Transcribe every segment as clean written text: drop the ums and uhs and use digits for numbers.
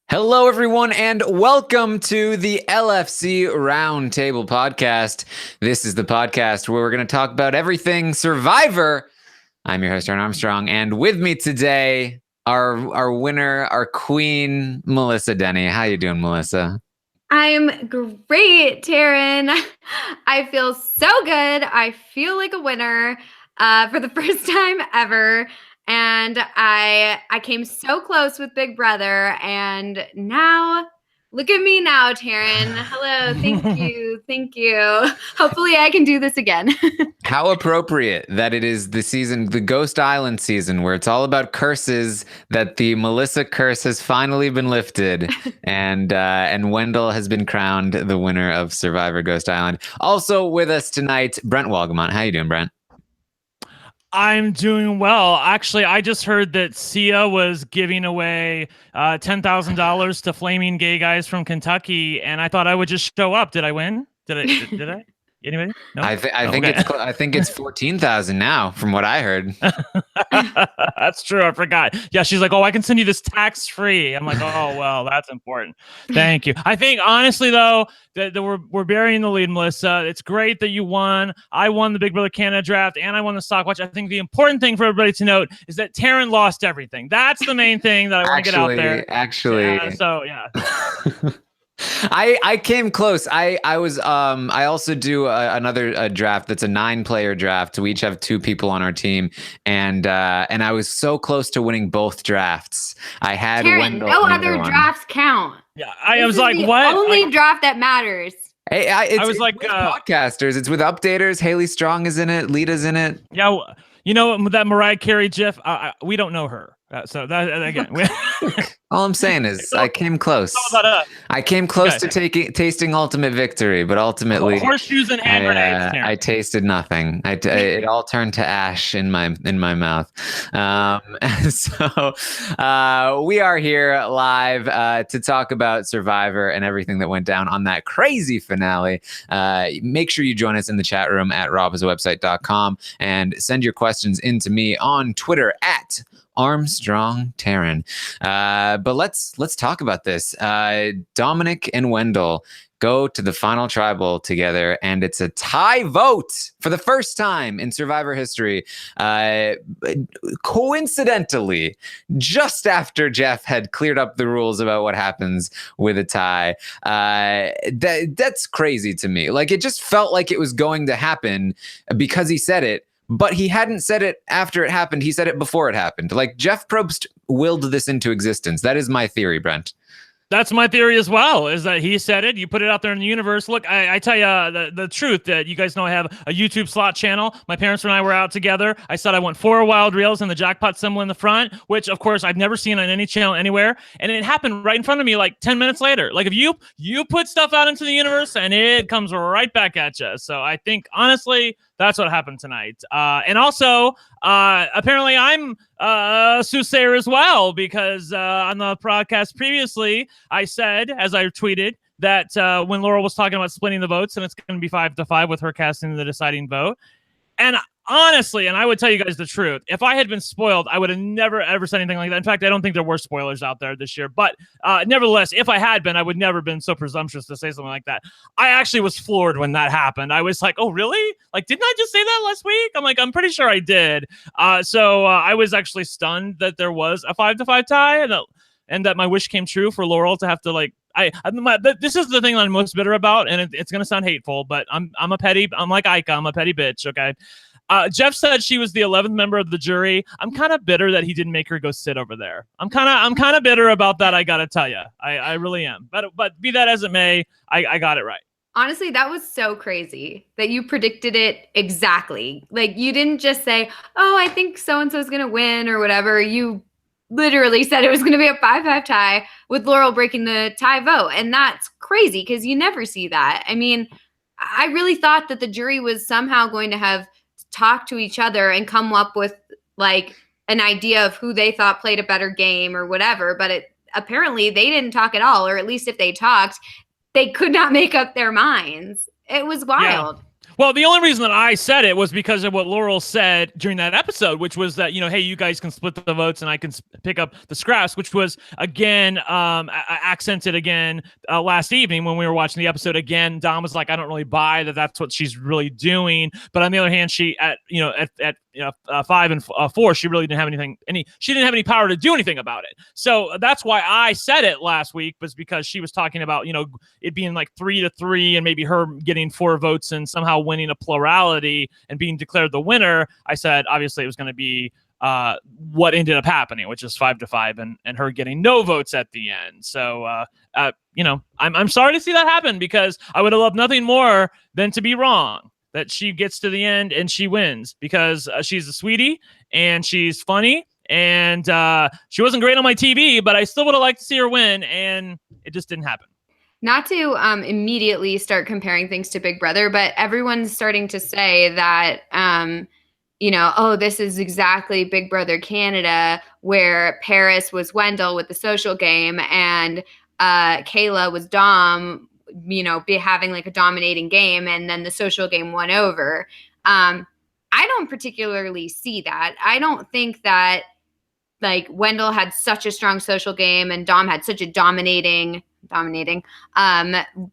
Hello, everyone, and welcome to the LFC Roundtable podcast. This is the podcast where we're going to talk about everything Survivor. I'm your host, Aaron Armstrong, and with me today, our winner, our queen, Melissa Denny. How you doing, Melissa? I'm great, Taryn. I feel so good. I feel like a winner for the first time ever. And I came so close with Big Brother. And now, look at me now, Taryn. Hello. Thank you. Thank you. Hopefully I can do this again. How appropriate that it is the season, the Ghost Island season, where it's all about curses, that the Melissa curse has finally been lifted, and Wendell has been crowned the winner of Survivor Ghost Island. Also with us tonight, Brent Walgamont. How you doing, Brent? I'm doing well. Actually, I just heard that Sia was giving away $10,000 to flaming gay guys from Kentucky, and I thought I would just show up. Did I win? Did I? Anybody? No? I think it's 14,000 now, from what I heard. That's true. I forgot. Yeah, she's like, "Oh, I can send you this tax free." I'm like, "Oh, well, that's important. Thank you." I think honestly, though, that we're burying the lead, Melissa. It's great that you won. I won the Big Brother Canada draft, and I won the stock watch. I think the important thing for everybody to note is that Taryn lost everything. That's the main thing that I want to get out there. Yeah. I came close. I also do another draft that's a 9-player draft. We each have 2 people on our team, and I was so close to winning both drafts. I had Taryn, Wendell. no other drafts count. Yeah, I was like, the what? Only draft that matters. Hey, I was like, podcasters. It's with updaters. Haley Strong is in it. Lita's in it. Yeah, you know that Mariah Carey GIF. We don't know her. So that again, all I'm saying is I came close. I came close to tasting ultimate victory, but ultimately horseshoes and hand grenades. I tasted nothing. It all turned to ash in my mouth. So we are here live to talk about Survivor and everything that went down on that crazy finale. Make sure you join us in the chat room at robhasawebsite.com and send your questions in to me on Twitter at Armstrong Taryn. But let's talk about this. Dominic and Wendell go to the final tribal together, and it's a tie vote for the first time in Survivor history. Coincidentally, just after Jeff had cleared up the rules about what happens with a tie. That's crazy to me. Like, it just felt like it was going to happen because he said it. But he hadn't said it after it happened. He said it before it happened. Like, Jeff Probst willed this into existence. That is my theory, Brent. That's my theory as well, is that he said it. You put it out there in the universe. Look, I tell you the truth that you guys know I have a YouTube slot channel. My parents and I were out together. I said I want 4 wild reels and the jackpot symbol in the front, which, of course, I've never seen on any channel anywhere. And it happened right in front of me like 10 minutes later. Like, if you put stuff out into the universe and it comes right back at you. So I think, honestly, that's what happened tonight. And also, apparently I'm a soothsayer as well, because on the broadcast previously, I said, as I tweeted, that when Laurel was talking about splitting the votes and it's going to be 5-5 with her casting the deciding vote. And honestly, and I would tell you guys the truth, if I had been spoiled, I would have never, ever said anything like that. In fact, I don't think there were spoilers out there this year. But nevertheless, if I had been, I would never have been so presumptuous to say something like that. I actually was floored when that happened. I was like, oh, really? Like, didn't I just say that last week? I'm like, I'm pretty sure I did. So I was actually stunned that there was a 5-5 tie and that my wish came true for Laurel to have to, like, this is the thing that I'm most bitter about, and it's going to sound hateful, but I'm like Ika, I'm a petty bitch, okay? Jeff said she was the 11th member of the jury. I'm kind of bitter that he didn't make her go sit over there. I'm kind of bitter about that, I got to tell you. I really am. But be that as it may, I got it right. Honestly, that was so crazy that you predicted it exactly. Like, you didn't just say, oh, I think so-and-so is going to win or whatever. You literally said it was going to be a 5-5 tie with Laurel breaking the tie vote. And that's crazy because you never see that. I mean, I really thought that the jury was somehow going to have talked to each other and come up with, like, an idea of who they thought played a better game or whatever. But apparently they didn't talk at all, or at least if they talked, they could not make up their minds. It was wild. Yeah. Well, the only reason that I said it was because of what Laurel said during that episode, which was that, hey, you guys can split the votes and I can pick up the scraps, which was, again, accented again last evening when we were watching the episode. Again, Dom was like, I don't really buy that that's what she's really doing. But on the other hand, she, at 5 and 4, she really didn't have she didn't have any power to do anything about it. So that's why I said it last week, was because she was talking about, it being like 3-3 and maybe her getting 4 votes and somehow winning a plurality and being declared the winner. I said, obviously it was going to be what ended up happening, which is 5-5 and her getting no votes at the end. So, I'm sorry to see that happen, because I would have loved nothing more than to be wrong, that she gets to the end and she wins, because she's a sweetie and she's funny, and she wasn't great on my TV, but I still would have liked to see her win, and it just didn't happen. Not to immediately start comparing things to Big Brother, but everyone's starting to say that, this is exactly Big Brother Canada, where Paris was Wendell with the social game and Kayla was Dom, be having like a dominating game, and then the social game won over. I don't particularly see that. I don't think that like Wendell had such a strong social game and Dom had such a dominating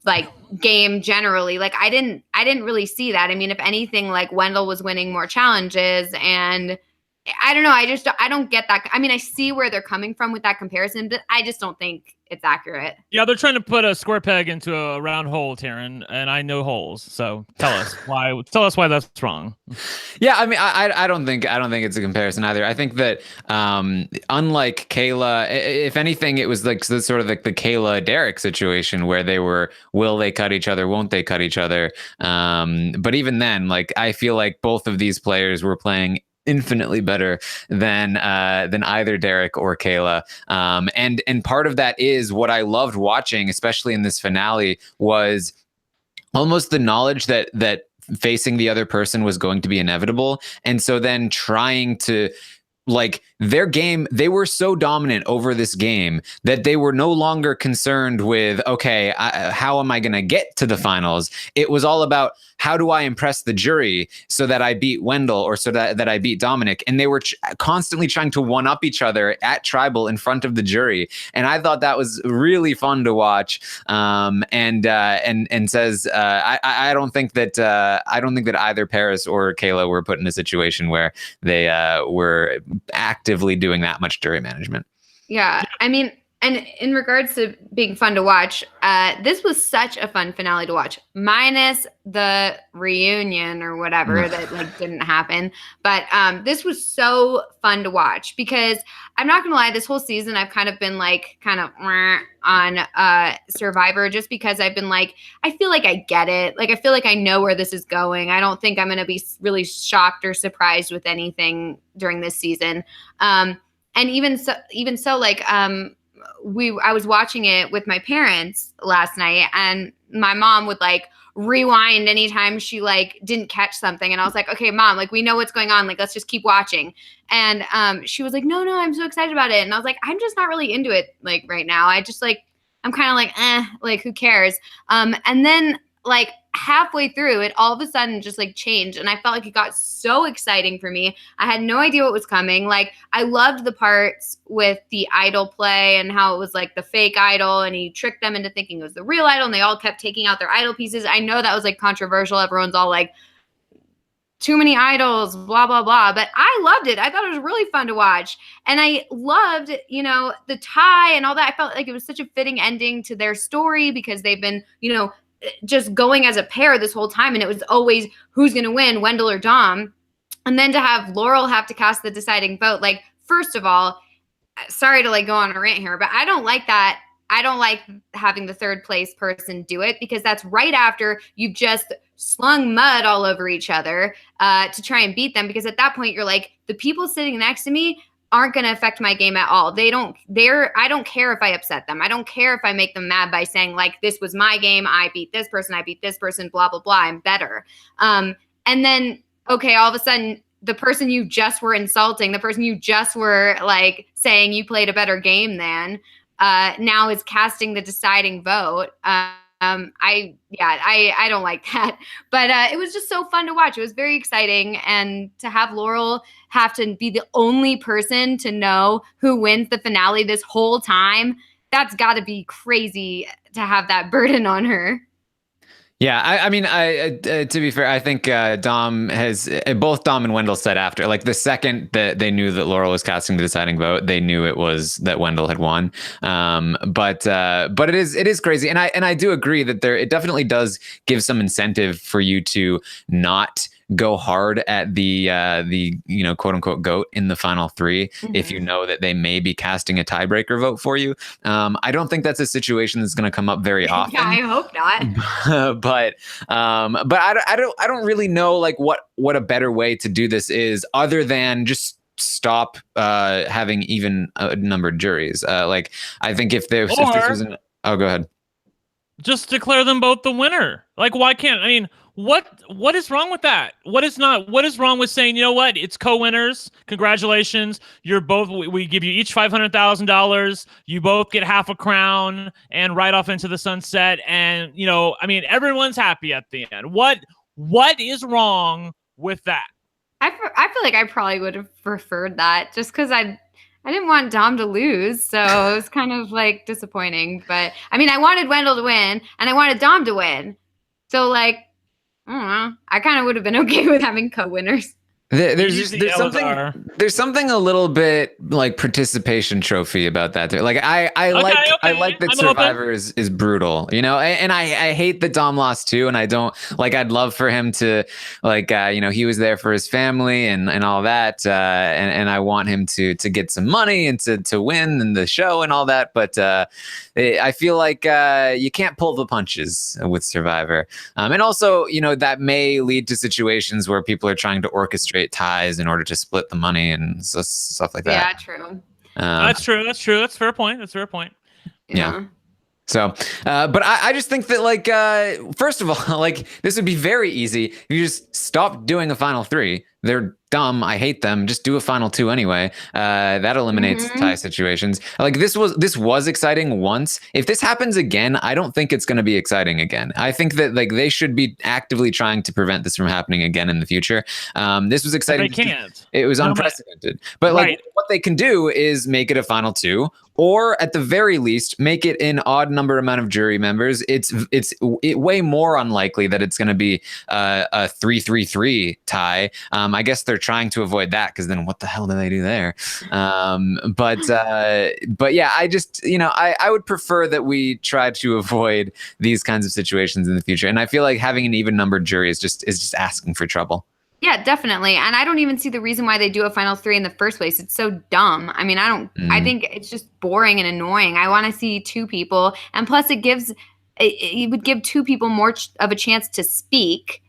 like game generally. Like I didn't really see that. I mean, if anything, like Wendell was winning more challenges, and I don't know. I don't get that. I mean, I see where they're coming from with that comparison, but I just don't think it's accurate. Yeah, they're trying to put a square peg into a round hole, Taryn, and I know holes. So tell us why. Tell us why that's wrong. Yeah, I mean, I don't think it's a comparison either. I think that unlike Kayla, if anything, it was like sort of like the Kayla Derek situation where they were, will they cut each other, won't they cut each other? But even then, like I feel like both of these players were playing infinitely better than either Derek or Kayla. And part of that is what I loved watching, especially in this finale, was almost the knowledge that facing the other person was going to be inevitable. And so then trying to, like, their game, they were so dominant over this game that they were no longer concerned with, okay, how am I going to get to the finals? It was all about, how do I impress the jury so that I beat Wendell, or so that I beat Dominic? And they were constantly trying to one up each other at Tribal in front of the jury. And I thought that was really fun to watch. And says, I don't think that either Paris or Kayla were put in a situation where they were actively doing that much jury management. Yeah, I mean, and in regards to being fun to watch, this was such a fun finale to watch, minus the reunion or whatever that like didn't happen. But this was so fun to watch, because I'm not gonna lie, this whole season I've kind of been like on Survivor, just because I've been like, I feel like I get it. Like I feel like I know where this is going. I don't think I'm gonna be really shocked or surprised with anything during this season. And even so, like I was watching it with my parents last night, and my mom would like rewind anytime she like didn't catch something, and I was like, okay, Mom, like we know what's going on, like let's just keep watching. And she was like, no, I'm so excited about it. And I was like, I'm just not really into it like right now. I just like, I'm kind of like, like who cares? And then like halfway through it, all of a sudden just like changed, and I felt like it got so exciting for me. I had no idea what was coming. Like I loved the parts with the idol play and how it was like the fake idol, and he tricked them into thinking it was the real idol, and they all kept taking out their idol pieces. I know that was like controversial. Everyone's all like, too many idols, blah, blah, blah. But I loved it. I thought it was really fun to watch. And I loved, the tie and all that. I felt like it was such a fitting ending to their story, because they've been, just going as a pair this whole time. And it was always who's going to win, Wendell or Dom. And then to have Laurel have to cast the deciding vote. Like, first of all, sorry to like go on a rant here, but I don't like that. I don't like having the third place person do it, because that's right after you've just slung mud all over each other to try and beat them. Because at that point you're like, the people sitting next to me aren't going to affect my game at all. I don't care if I upset them. I don't care if I make them mad by saying like, this was my game, I beat this person, blah, blah, blah, I'm better. And then, okay, all of a sudden, the person you just were insulting, the person you just were like saying you played a better game than, now is casting the deciding vote. I don't like that, but it was just so fun to watch. It was very exciting, and to have Laurel have to be the only person to know who wins the finale this whole time, that's got to be crazy to have that burden on her. Yeah, I mean, to be fair, I think both Dom and Wendell said after, like the second that they knew that Laurel was casting the deciding vote, they knew it was that Wendell had won. But it is crazy, and I do agree that it definitely does give some incentive for you to not go hard at the quote unquote GOAT in the final three if you know that they may be casting a tiebreaker vote for you. I don't think that's a situation that's going to come up very often. I hope not. but I don't really know like what a better way to do this is other than just stop having even numbered juries. Like I think if this was go ahead. Just declare them both the winner. Like why can't I mean? What is wrong with that? What is wrong with saying, you know what? It's co-winners. Congratulations. You're both, we give you each $500,000. You both get half a crown and ride off into the sunset. And, I mean, everyone's happy at the end. What is wrong with that? I feel like I probably would have preferred that just because I didn't want Dom to lose. So it was kind of like disappointing. But I mean, I wanted Wendell to win and I wanted Dom to win. So like, I don't know. I kind of would have been okay with having co-winners. There's something a little bit like participation trophy about that. Like I like that Survivor is brutal, and I hate that Dom lost too. And I don't like, I'd love for him to like, he was there for his family and all that. And I want him to get some money and to win in the show and all that. But I feel like you can't pull the punches with Survivor. And also, that may lead to situations where people are trying to orchestrate ties in order to split the money and stuff like that. Yeah, true. That's true. That's a fair point. Yeah. So, but I just think that like, first of all, like this would be very easy if you just stop doing a final three. They're dumb. I hate them. Just do a final two anyway. That eliminates tie situations. Like this was exciting once. If this happens again, I don't think it's going to be exciting again. I think that like they should be actively trying to prevent this from happening again in the future. This was exciting. They can't. It was unprecedented. But like what they can do is make it a final two, or at the very least make it an odd number amount of jury members. It's way more unlikely that it's going to be a 3-3-3 tie. I guess they're trying to avoid that because then what the hell do they do there? But yeah, I just, I would prefer that we try to avoid these kinds of situations in the future. And I feel like having an even numbered jury is just asking for trouble. Yeah, definitely. And I don't even see the reason why they do a final three in the first place. It's so dumb. I mean, I think it's just boring and annoying. I want to see two people. And plus it would give two people more of a chance to speak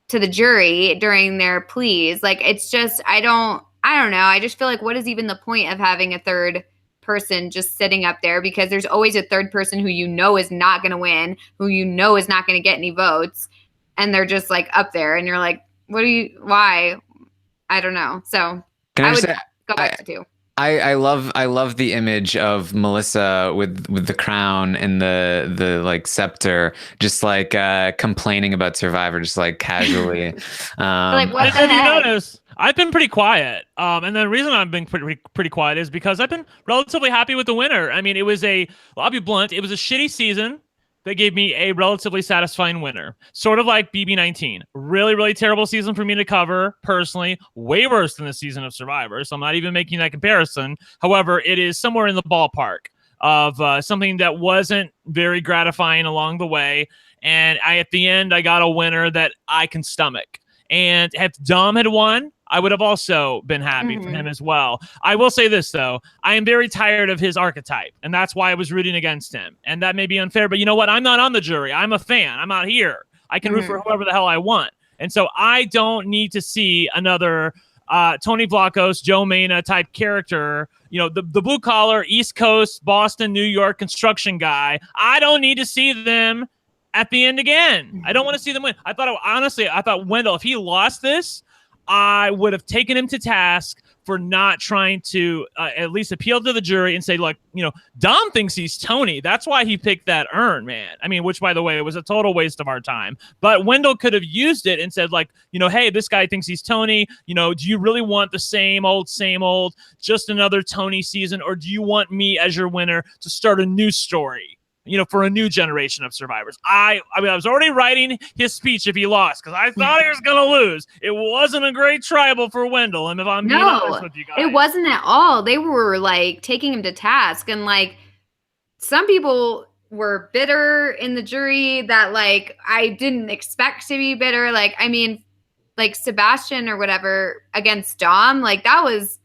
to the jury during their pleas. Like, it's just, I don't know. I just feel like what is even the point of having a third person just sitting up there? Because there's always a third person who is not going to win, who is not going to get any votes. And they're just like up there and you're like, why? I don't know. So I would go back to two. I love the image of Melissa with the crown and the like scepter, just like complaining about Survivor, just like casually. Like, what the heck? You notice I've been pretty quiet. And the reason I've been pretty quiet is because I've been relatively happy with the winner. I mean, I'll be blunt, it was a shitty season. They gave me a relatively satisfying winner. Sort of like BB19. Really, really terrible season for me to cover, personally. Way worse than the season of Survivor, so I'm not even making that comparison. However, it is somewhere in the ballpark of something that wasn't very gratifying along the way. And at the end, I got a winner that I can stomach. And if Dom had won, I would have also been happy for him as well. I will say this, though. I am very tired of his archetype, and that's why I was rooting against him. And that may be unfair, but you know what? I'm not on the jury. I'm a fan. I'm out here. I can root for whoever the hell I want. And so I don't need to see another Tony Vlachos, Joe Mena type character, the blue-collar, East Coast, Boston, New York construction guy. I don't need to see them at the end again. I don't want to see them win. I thought Wendell, if he lost this, I would have taken him to task for not trying to at least appeal to the jury and say, like, Dom thinks he's Tony. That's why he picked that urn, man. I mean, which, by the way, was a total waste of our time. But Wendell could have used it and said, like, hey, this guy thinks he's Tony. Do you really want the same old, just another Tony season? Or do you want me as your winner to start a new story? For a new generation of survivors. I was already writing his speech if he lost because I thought he was going to lose. It wasn't a great tribal for Wendell. And if I'm being honest with you guys, it wasn't at all. They were like taking him to task, and like some people were bitter in the jury that like I didn't expect to be bitter. Like, I mean, like Sebastian or whatever against Dom, like that was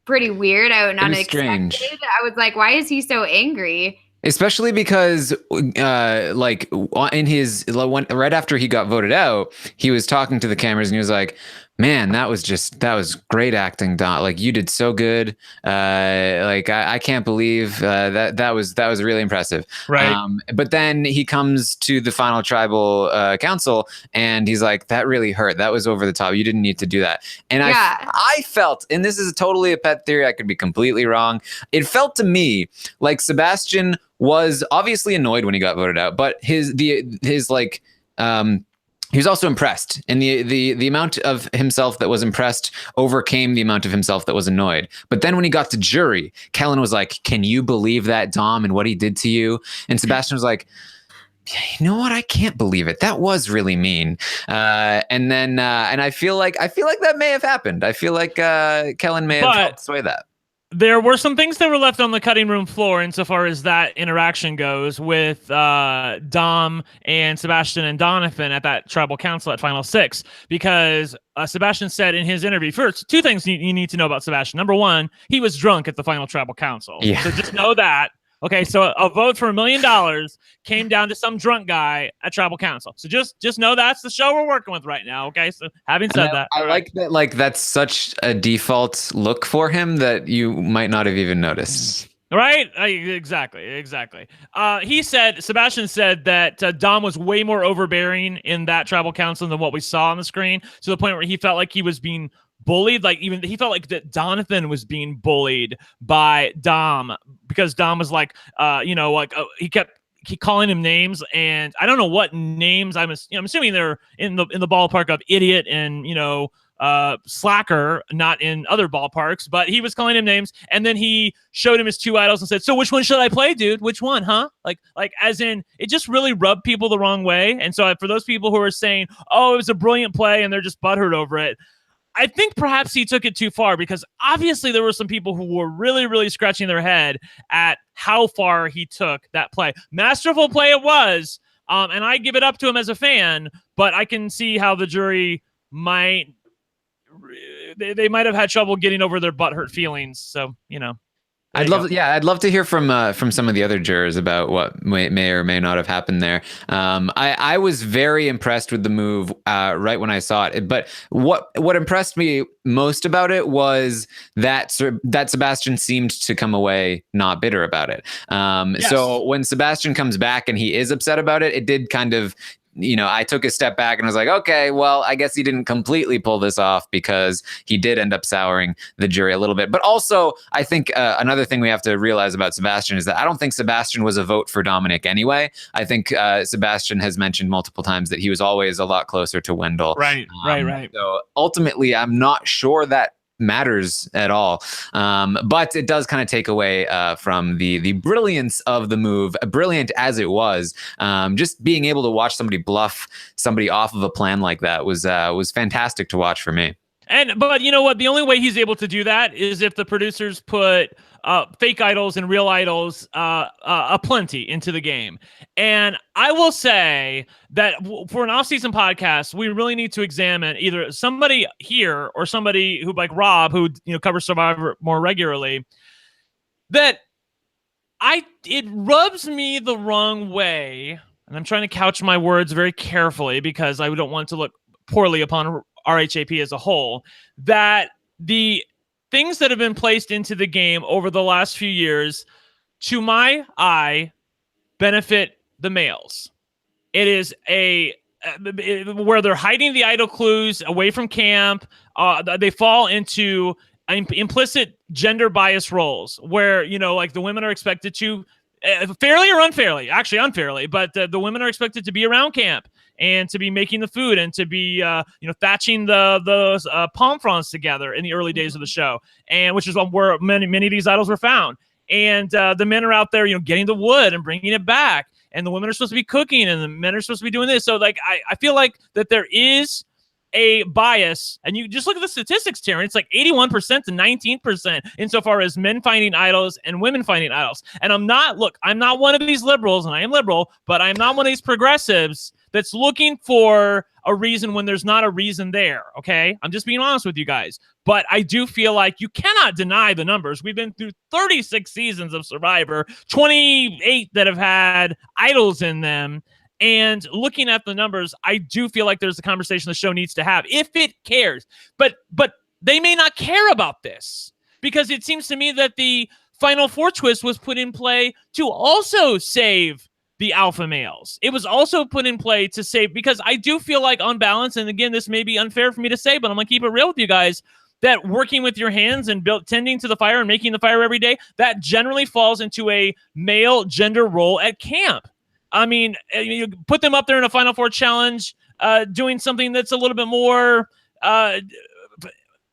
pretty weird. I would not expect it. I was like, why is he so angry? Especially because, right after he got voted out, he was talking to the cameras and he was like, "Man, that was great acting, Don. Like you did so good. I can't believe that was really impressive." Right. But then he comes to the final tribal council and he's like, "That really hurt. That was over the top. You didn't need to do that." And I felt, and this is totally a pet theory, I could be completely wrong. It felt to me like Sebastian was obviously annoyed when he got voted out, but he was also impressed, and the amount of himself that was impressed overcame the amount of himself that was annoyed. But then when he got to jury, Kellen was like, "Can you believe that, Dom, and what he did to you?" And Sebastian was like, "You know what? I can't believe it. That was really mean." And I feel like that may have happened. I feel like Kellen may have helped sway that. There were some things that were left on the cutting room floor insofar as that interaction goes with Dom and Sebastian and Donovan at that tribal council at Final Six, because Sebastian said in his interview, first, two things you need to know about Sebastian. Number one, he was drunk at the final tribal council. Yeah. So just know that. Okay, so a vote for $1 million came down to some drunk guy at tribal council. So just know that's the show we're working with right now. Okay, so having said that, I like that. Like that's such a default look for him that you might not have even noticed. Right? Exactly. Sebastian said that Dom was way more overbearing in that tribal council than what we saw on the screen, to the point where he felt like he was being bullied. Like even he felt like that Donovan was being bullied by Dom, because Dom was like, he kept calling him names, and I don't know what names. I'm assuming they're in the ballpark of idiot and slacker, not in other ballparks, but he was calling him names. And then he showed him his two idols and said, "So which one should I play, dude? Which one, huh?" Like as in, it just really rubbed people the wrong way. And so for those people who are saying, "Oh, it was a brilliant play," and they're just butthurt over it, I think perhaps he took it too far, because obviously there were some people who were really, really scratching their head at how far he took that play. Masterful play it was, and I give it up to him as a fan, but I can see how the jury might have had trouble getting over their butthurt feelings. So, I'd love to hear from some of the other jurors about what may or may not have happened there. I was very impressed with the move right when I saw it. But what impressed me most about it was that Sebastian seemed to come away not bitter about it. Yes. So when Sebastian comes back and he is upset about it, it did kind of, I took a step back and I was like, okay, well, I guess he didn't completely pull this off, because he did end up souring the jury a little bit. But also, I think another thing we have to realize about Sebastian is that I don't think Sebastian was a vote for Dominic anyway. I think Sebastian has mentioned multiple times that he was always a lot closer to Wendell. Right. So ultimately, I'm not sure that matters at all, but it does kind of take away from the brilliance of the move, brilliant as it was. Just being able to watch somebody bluff somebody off of a plan like that was fantastic to watch for me. But you know what? The only way he's able to do that is if the producers put fake idols and real idols aplenty into the game. And I will say that for an off-season podcast, we really need to examine either somebody here or somebody who, like Rob, who covers Survivor more regularly, that it rubs me the wrong way. And I'm trying to couch my words very carefully because I don't want to look poorly upon RHAP as a whole, that the things that have been placed into the game over the last few years, to my eye, benefit the males. It is where they're hiding the idol clues away from camp. They fall into implicit gender bias roles where, like the women are expected to fairly or unfairly, actually unfairly, but the women are expected to be around camp and to be making the food and to be, thatching the palm fronds together in the early days of the show, and which is where many of these idols were found. And the men are out there, getting the wood and bringing it back, and the women are supposed to be cooking, and the men are supposed to be doing this. So, like, I feel like that there is a bias, and you just look at the statistics, Taryn. It's like 81% to 19% insofar as men finding idols and women finding idols. And I'm not one of these liberals, and I am liberal, but I'm not one of these progressives that's looking for a reason when there's not a reason there. Okay, I'm just being honest with you guys. But I do feel like you cannot deny the numbers. We've been through 36 seasons of Survivor, 28 that have had idols in them. And looking at the numbers, I do feel like there's a conversation the show needs to have if it cares. But they may not care about this, because it seems to me that the Final Four twist was put in play to also save the alpha males. It was also put in play to save, because I do feel like on balance, and again, this may be unfair for me to say, but I'm going to keep it real with you guys, that working with your hands and tending to the fire and making the fire every day, that generally falls into a male gender role at camp. I mean, you put them up there in a Final Four challenge, doing something that's a little bit more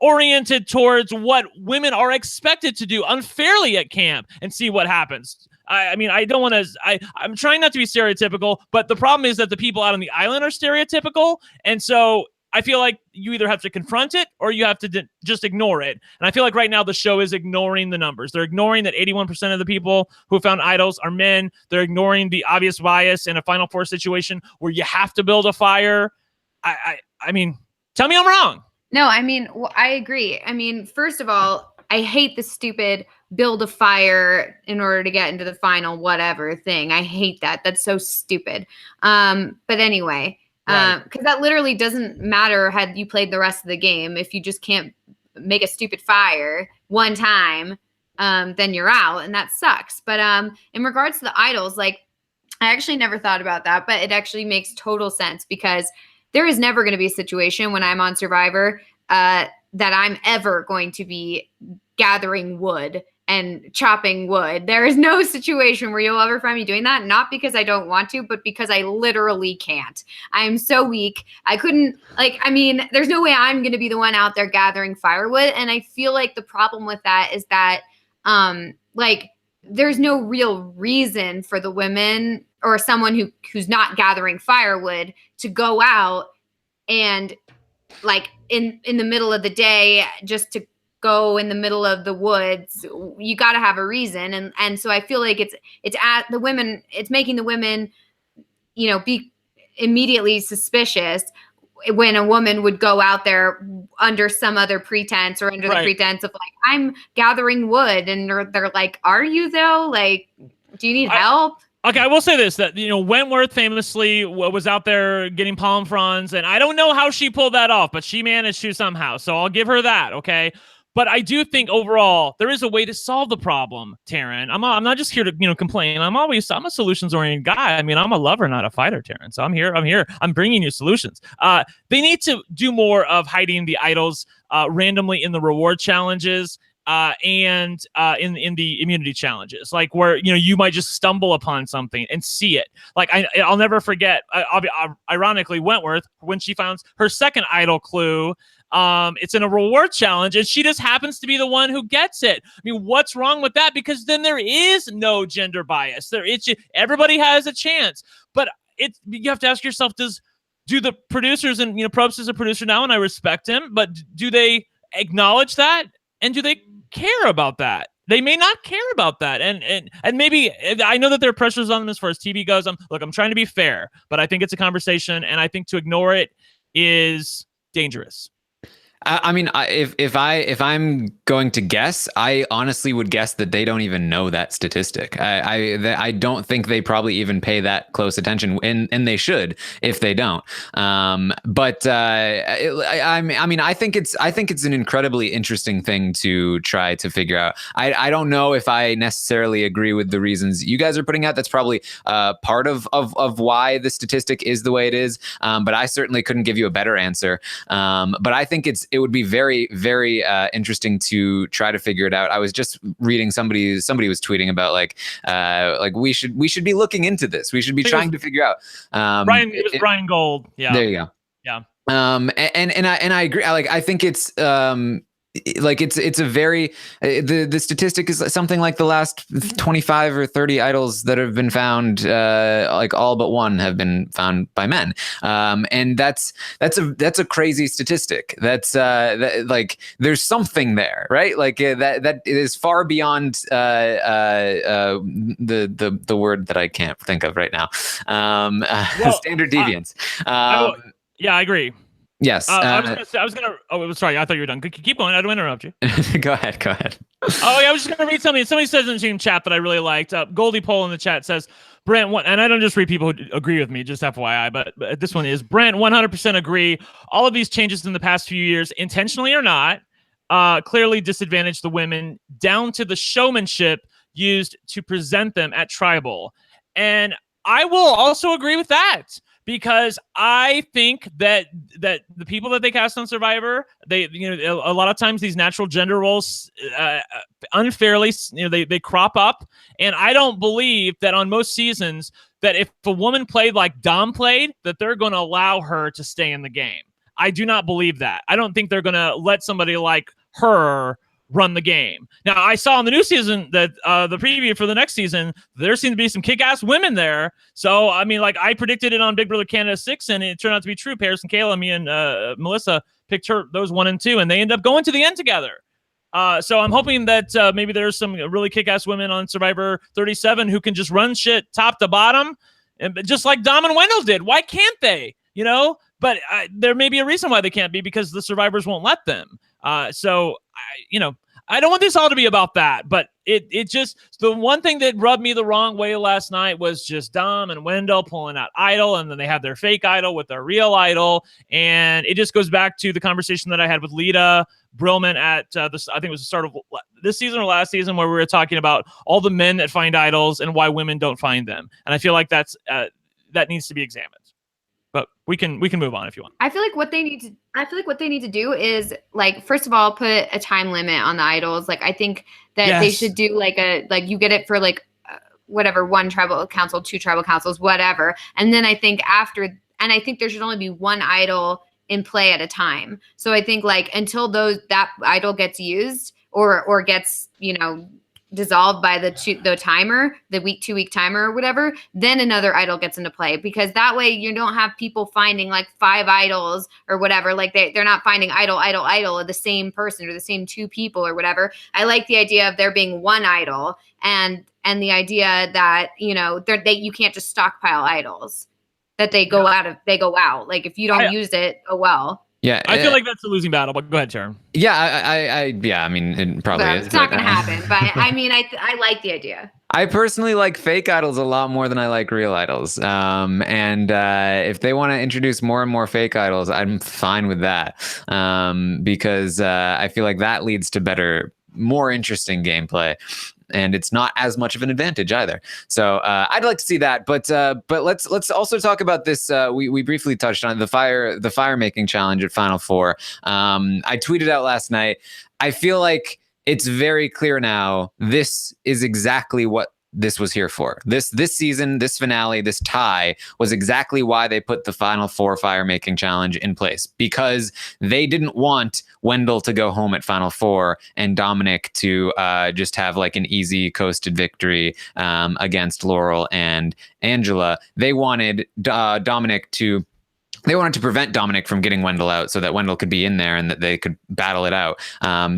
oriented towards what women are expected to do unfairly at camp, and see what happens. I mean, I don't want to, I'm trying not to be stereotypical, but the problem is that the people out on the island are stereotypical. And so I feel like you either have to confront it or you have to just ignore it. And I feel like right now the show is ignoring the numbers. They're ignoring that 81% of the people who found idols are men. They're ignoring the obvious bias in a Final Four situation where you have to build a fire. I mean, tell me I'm wrong. No, I mean, I agree. I mean, first of all, I hate the stupid build a fire in order to get into the final whatever thing. I hate that. That's so stupid. But anyway, because that literally doesn't matter had you played the rest of the game. If you just can't make a stupid fire one time, then you're out, and that sucks. But in regards to the idols, like, I actually never thought about that, but it actually makes total sense, because there is never going to be a situation when I'm on Survivor that I'm ever going to be gathering wood and chopping wood. There is no situation where you'll ever find me doing that. Not because I don't want to, but because I literally can't. I am so weak. I couldn't, like, I mean, there's no way I'm going to be the one out there gathering firewood. And I feel like the problem with that is that, like, there's no real reason for the women or someone who's not gathering firewood to go out and, like, in the middle of the day, just to go in the middle of the woods. You got to have a reason. And so I feel like it's at the women, it's making the women, you know, be immediately suspicious when a woman would go out there under some other pretense, or under the pretense of, like, I'm gathering wood. And they're like, are you though? Like, do you need help? Okay, I will say this, that, you know, Wentworth famously was out there getting palm fronds, and I don't know how she pulled that off, but she managed to somehow. So I'll give her that, okay? But I do think overall there is a way to solve the problem, Taryn. I'm not just here to, you know, complain. I'm a solutions-oriented guy. I mean, I'm a lover, not a fighter, Taryn. So I'm here. I'm bringing you solutions. They need to do more of hiding the idols randomly in the reward challenges. And in the immunity challenges, like, where, you know, you might just stumble upon something and see it. Like, I'll never forget, ironically, Wentworth, when she found her second idol clue, it's in a reward challenge, and she just happens to be the one who gets it. I mean, what's wrong with that? Because then there is no gender bias. Everybody has a chance. But you have to ask yourself, do the producers, and, you know, Probst is a producer now, and I respect him, but do they acknowledge that? And do they care about that? They may not care about that. And maybe, I know that there are pressures on them as far as TV goes. I'm trying to be fair, but I think it's a conversation, and I think to ignore it is dangerous. I mean, if I'm going to guess, I honestly would guess that they don't even know that statistic. I don't think they probably even pay that close attention, and they should if they don't. I mean, I think it's an incredibly interesting thing to try to figure out. I don't know if I necessarily agree with the reasons you guys are putting out. That's probably part of why the statistic is the way it is. But I certainly couldn't give you a better answer. But I think it's would be very, very interesting to try to figure it out. I was just reading somebody was tweeting about like we should be looking into this. We should be trying to figure out. It was Brian Gold. Yeah. There you go. Yeah. And I agree. Like, I think it's it's a very the statistic is something like the last 25 or 30 idols that have been found, like all but one have been found by men, and that's a crazy statistic. That's like there's something there, right? Like that is far beyond the word that I can't think of right now. Standard deviance. Yeah, I agree. Yes. I was gonna. Oh, sorry. I thought you were done. Keep going. I don't interrupt you. Go ahead. Oh, yeah. I was just gonna read something. Somebody says in the chat that I really liked. Goldie Poll in the chat says, Brent, and I don't just read people who agree with me, just FYI, but this one is Brent 100% agree. All of these changes in the past few years, intentionally or not, clearly disadvantage the women down to the showmanship used to present them at Tribal. And I will also agree with that. Because I think that the people that they cast on Survivor, a lot of times these natural gender roles unfairly, they crop up. And I don't believe that on most seasons that if a woman played like Dom played, that they're going to allow her to stay in the game. I do not believe that. I don't think they're going to let somebody like her run the game. Now, I saw in the new season that the preview for the next season, there seem to be some kick-ass women there. So, I mean, like I predicted it on Big Brother Canada 6, and it turned out to be true. Paris and Kayla, me and Melissa picked those 1 and 2, and they end up going to the end together. So I'm hoping that maybe there's some really kick-ass women on Survivor 37 who can just run shit top to bottom, and just like Dom and Wendell did. Why can't they? But there may be a reason why they can't be, because the survivors won't let them. So I don't want this all to be about that, but it just, the one thing that rubbed me the wrong way last night was just Dom and Wendell pulling out idol, and then they have their fake idol with their real idol. And it just goes back to the conversation that I had with Lita Brillman at I think it was the start of this season or last season, where we were talking about all the men that find idols and why women don't find them. And I feel like that needs to be examined. But we can move on if you want. I feel like what they need to do is, like, first of all, put a time limit on the idols. Like, I think that they should do like you get it for like whatever, 1 tribal council, 2 tribal councils, whatever. And then I think I think there should only be 1 idol in play at a time. So I think like until that idol gets used or gets, dissolved by the timer, the 2-week timer or whatever, then another idol gets into play, because that way you don't have people finding like 5 idols or whatever. Like they're not finding idol of the same person or the same 2 people or whatever. I like the idea of there being 1 idol, and the idea that, you can't just stockpile idols, that they go out. Like if you don't use it, oh well. Yeah, I feel like that's a losing battle, but go ahead, Sharon. Yeah, I mean, it probably is. It's not going to happen, but I mean, I like the idea. I personally like fake idols a lot more than I like real idols. And if they want to introduce more and more fake idols, I'm fine with that. Because I feel like that leads to better, more interesting gameplay. And it's not as much of an advantage either. So I'd like to see that. But let's also talk about this. We briefly touched on the fire making challenge at Final Four. I tweeted out last night. I feel like it's very clear now. This is exactly what this was here for. This season, this finale, this tie was exactly why they put the Final Four fire making challenge in place, because they didn't want Wendell to go home at Final Four and Dominic to just have like an easy coasted victory against Laurel and Angela. They wanted They wanted to prevent Dominic from getting Wendell out so that Wendell could be in there and that they could battle it out.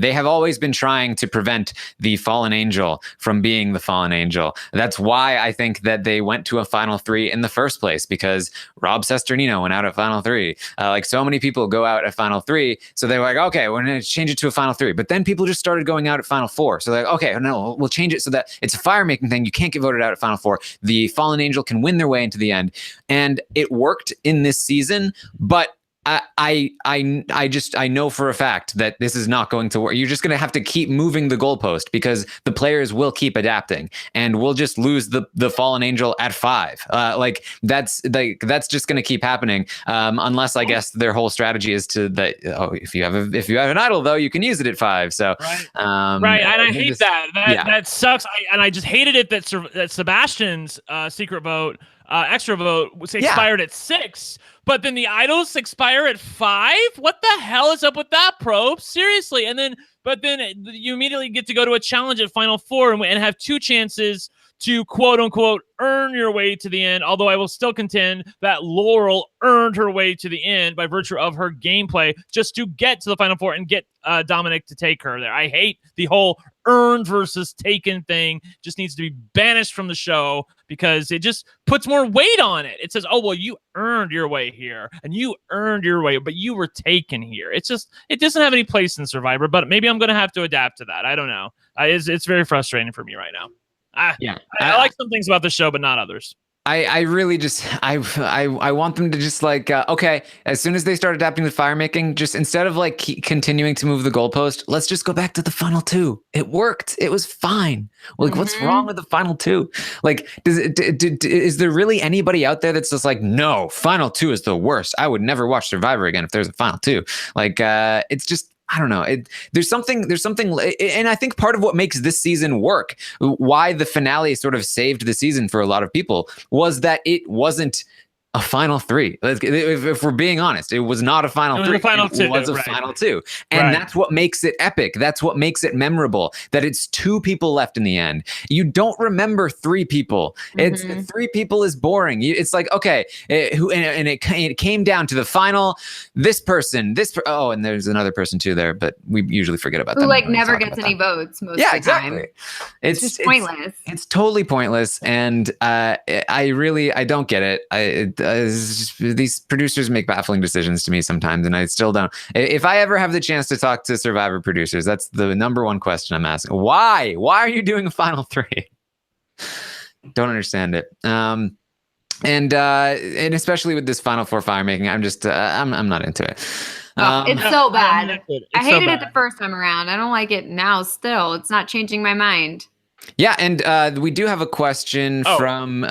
They have always been trying to prevent the fallen angel from being the fallen angel. That's why I think that they went to a Final 3 in the first place, because Rob Sesternino went out at Final 3. Like so many people go out at Final 3. So they were like, okay, we're going to change it to a Final 3. But then people just started going out at Final 4. So they're like, okay, no, we'll change it so that it's a fire making thing. You can't get voted out at Final 4. The fallen angel can win their way into the end. And it worked in this season, but I know for a fact that this is not going to work. You're just going to have to keep moving the goalpost because the players will keep adapting, and we'll just lose the fallen angel at 5. That's just going to keep happening unless I guess their whole strategy is to that. Oh, if you have an idol though, you can use it at 5. So right, and I hate that sucks. I just hated it that Sebastian's secret vote. Extra vote was expired at 6, but then the idols expire at 5. What the hell is up with that, Probe? Seriously. But then you immediately get to go to a challenge at Final 4 and have 2 chances to quote unquote earn your way to the end. Although I will still contend that Laurel earned her way to the end by virtue of her gameplay just to get to the Final 4 and get Dominic to take her there. I hate the whole earned versus taken thing. Just needs to be banished from the show because it just puts more weight on it. It says, oh, well, you earned your way here and you earned your way, but you were taken here. It doesn't have any place in Survivor, but maybe I'm going to have to adapt to that. I don't know. It's very frustrating for me right now. I like some things about the show, but not others. I really just I want them to just okay, as soon as they start adapting the fire making, just instead of continuing to move the goalpost, let's just go back to the final 2. It worked. It was fine. What's wrong with the final 2? Is there really anybody out there that's just no, final 2 is the worst. I would never watch Survivor again if there's a final 2. It's just, I don't know. There's something, and I think part of what makes this season work, why the finale sort of saved the season for a lot of people, was that it wasn't a final 3. If we're being honest, it was not a final 3. It was a final 2. And that's what makes it epic. That's what makes it memorable, that it's 2 people left in the end. You don't remember 3 people. It's 3 people is boring. It's okay, and it came down to the final, this person, oh, and there's another person too there, but we usually forget about who them. Never gets any votes most of the exactly. time. It's just pointless. It's totally pointless, and I don't get it. These producers make baffling decisions to me sometimes, and I still don't. If I ever have the chance to talk to Survivor producers, that's the number one question I'm asking. Why are you doing a final 3? Don't understand it. And especially with this final 4 fire making, I'm just I'm not into it. It's so bad. I hated it the first time around. I don't like it now. Still, it's not changing my mind. Yeah, and we do have a question from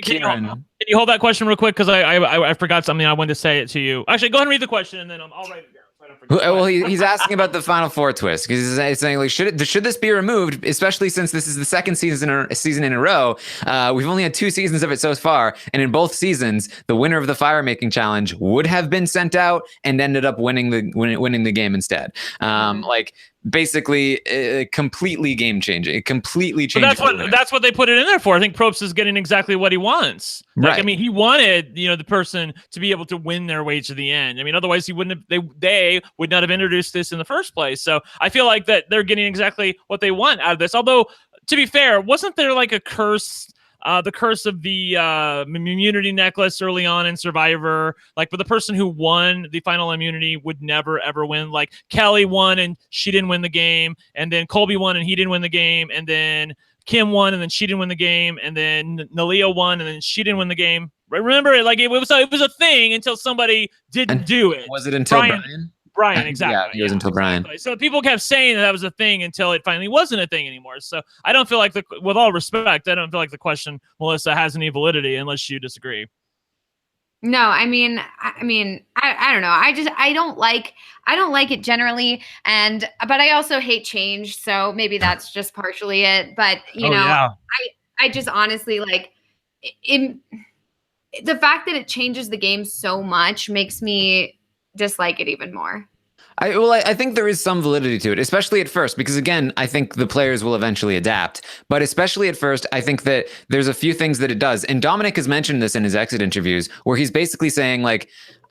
Kieran. Can you hold that question real quick? Because I forgot something. I wanted to say it to you. Actually, go ahead and read the question, and then I'll write it down. Well, he's asking about the Final 4 twist, because he's saying should this be removed, especially since this is the second season in a row. We've only had 2 seasons of it so far, and in both seasons, the winner of the fire making challenge would have been sent out and ended up winning the game instead. Basically completely game changing. It completely changed. That's what they put it in there for. I think Probst is getting exactly what he wants. Right. I mean, he wanted the person to be able to win their way to the end. I mean, otherwise he wouldn't have. They would not have introduced this in the first place. So I feel like that they're getting exactly what they want out of this. Although, to be fair, wasn't there a curse? The curse of the immunity necklace early on in Survivor, for the person who won the final immunity would never ever win. Kelly won and she didn't win the game, and then Colby won and he didn't win the game, and then Kim won and then she didn't win the game, and then Nalia won and then she didn't win the game. Remember, it was a thing until somebody didn't do it. Was it until Brian, exactly. Yeah, it was until Brian. Exactly. So people kept saying that was a thing until it finally wasn't a thing anymore. So I don't feel like with all respect, I don't feel like the question, Melissa, has any validity unless you disagree. No, I mean, I don't know. I don't like it generally, but I also hate change. So maybe that's just partially it. But I just honestly the fact that it changes the game so much makes me dislike it even more. I think there is some validity to it, especially at first, because again, I think the players will eventually adapt. But especially at first, I think that there's a few things that it does. And Dominic has mentioned this in his exit interviews, where he's basically saying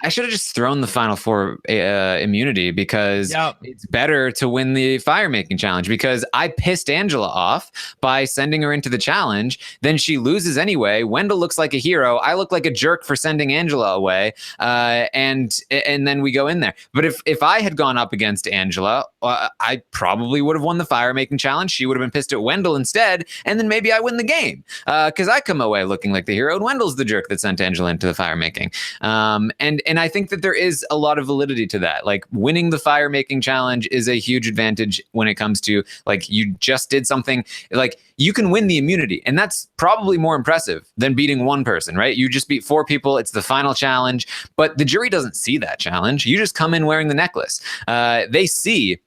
I should have just thrown the Final 4 immunity because it's better to win the fire making challenge, because I pissed Angela off by sending her into the challenge. Then she loses anyway. Wendell looks like a hero. I look like a jerk for sending Angela away. And then we go in there. But if I had gone up against Angela, I probably would have won the fire making challenge. She would have been pissed at Wendell instead. And then maybe I win the game because I come away looking like the hero and Wendell's the jerk that sent Angela into the fire making. And and I think that there is a lot of validity to that. Like winning the fire making challenge is a huge advantage when it comes to like you just did something. Like you can win the immunity, and that's probably more impressive than beating one person, right? You just beat 4 people. It's the final challenge, but the jury doesn't see that challenge. You just come in wearing the necklace. They see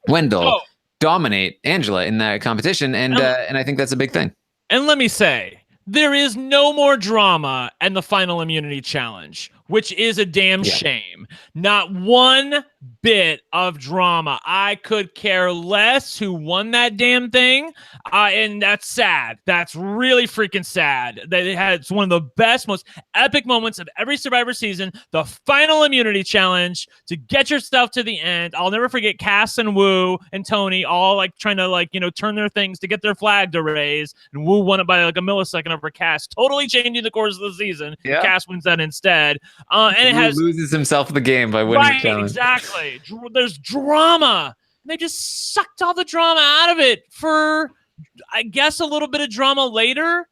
Wendell dominate Angela in that competition, and I think that's a big thing. And let me say, there is no more drama in the final immunity challenge, which is a damn shame. Not one bit of drama. I could care less who won that damn thing. And that's sad. That's really freaking sad. It's one of the best, most epic moments of every Survivor season. The final immunity challenge to get yourself to the end. I'll never forget Cass and Wu and Tony all like trying to like, turn their things to get their flag to raise. And Wu won it by like a millisecond over Cass, totally changing the course of the season. Yeah. Cass wins that instead. And Wu loses himself the game by winning the challenge. Exactly. There's drama. They just sucked all the drama out of it for, I guess, a little bit of drama later.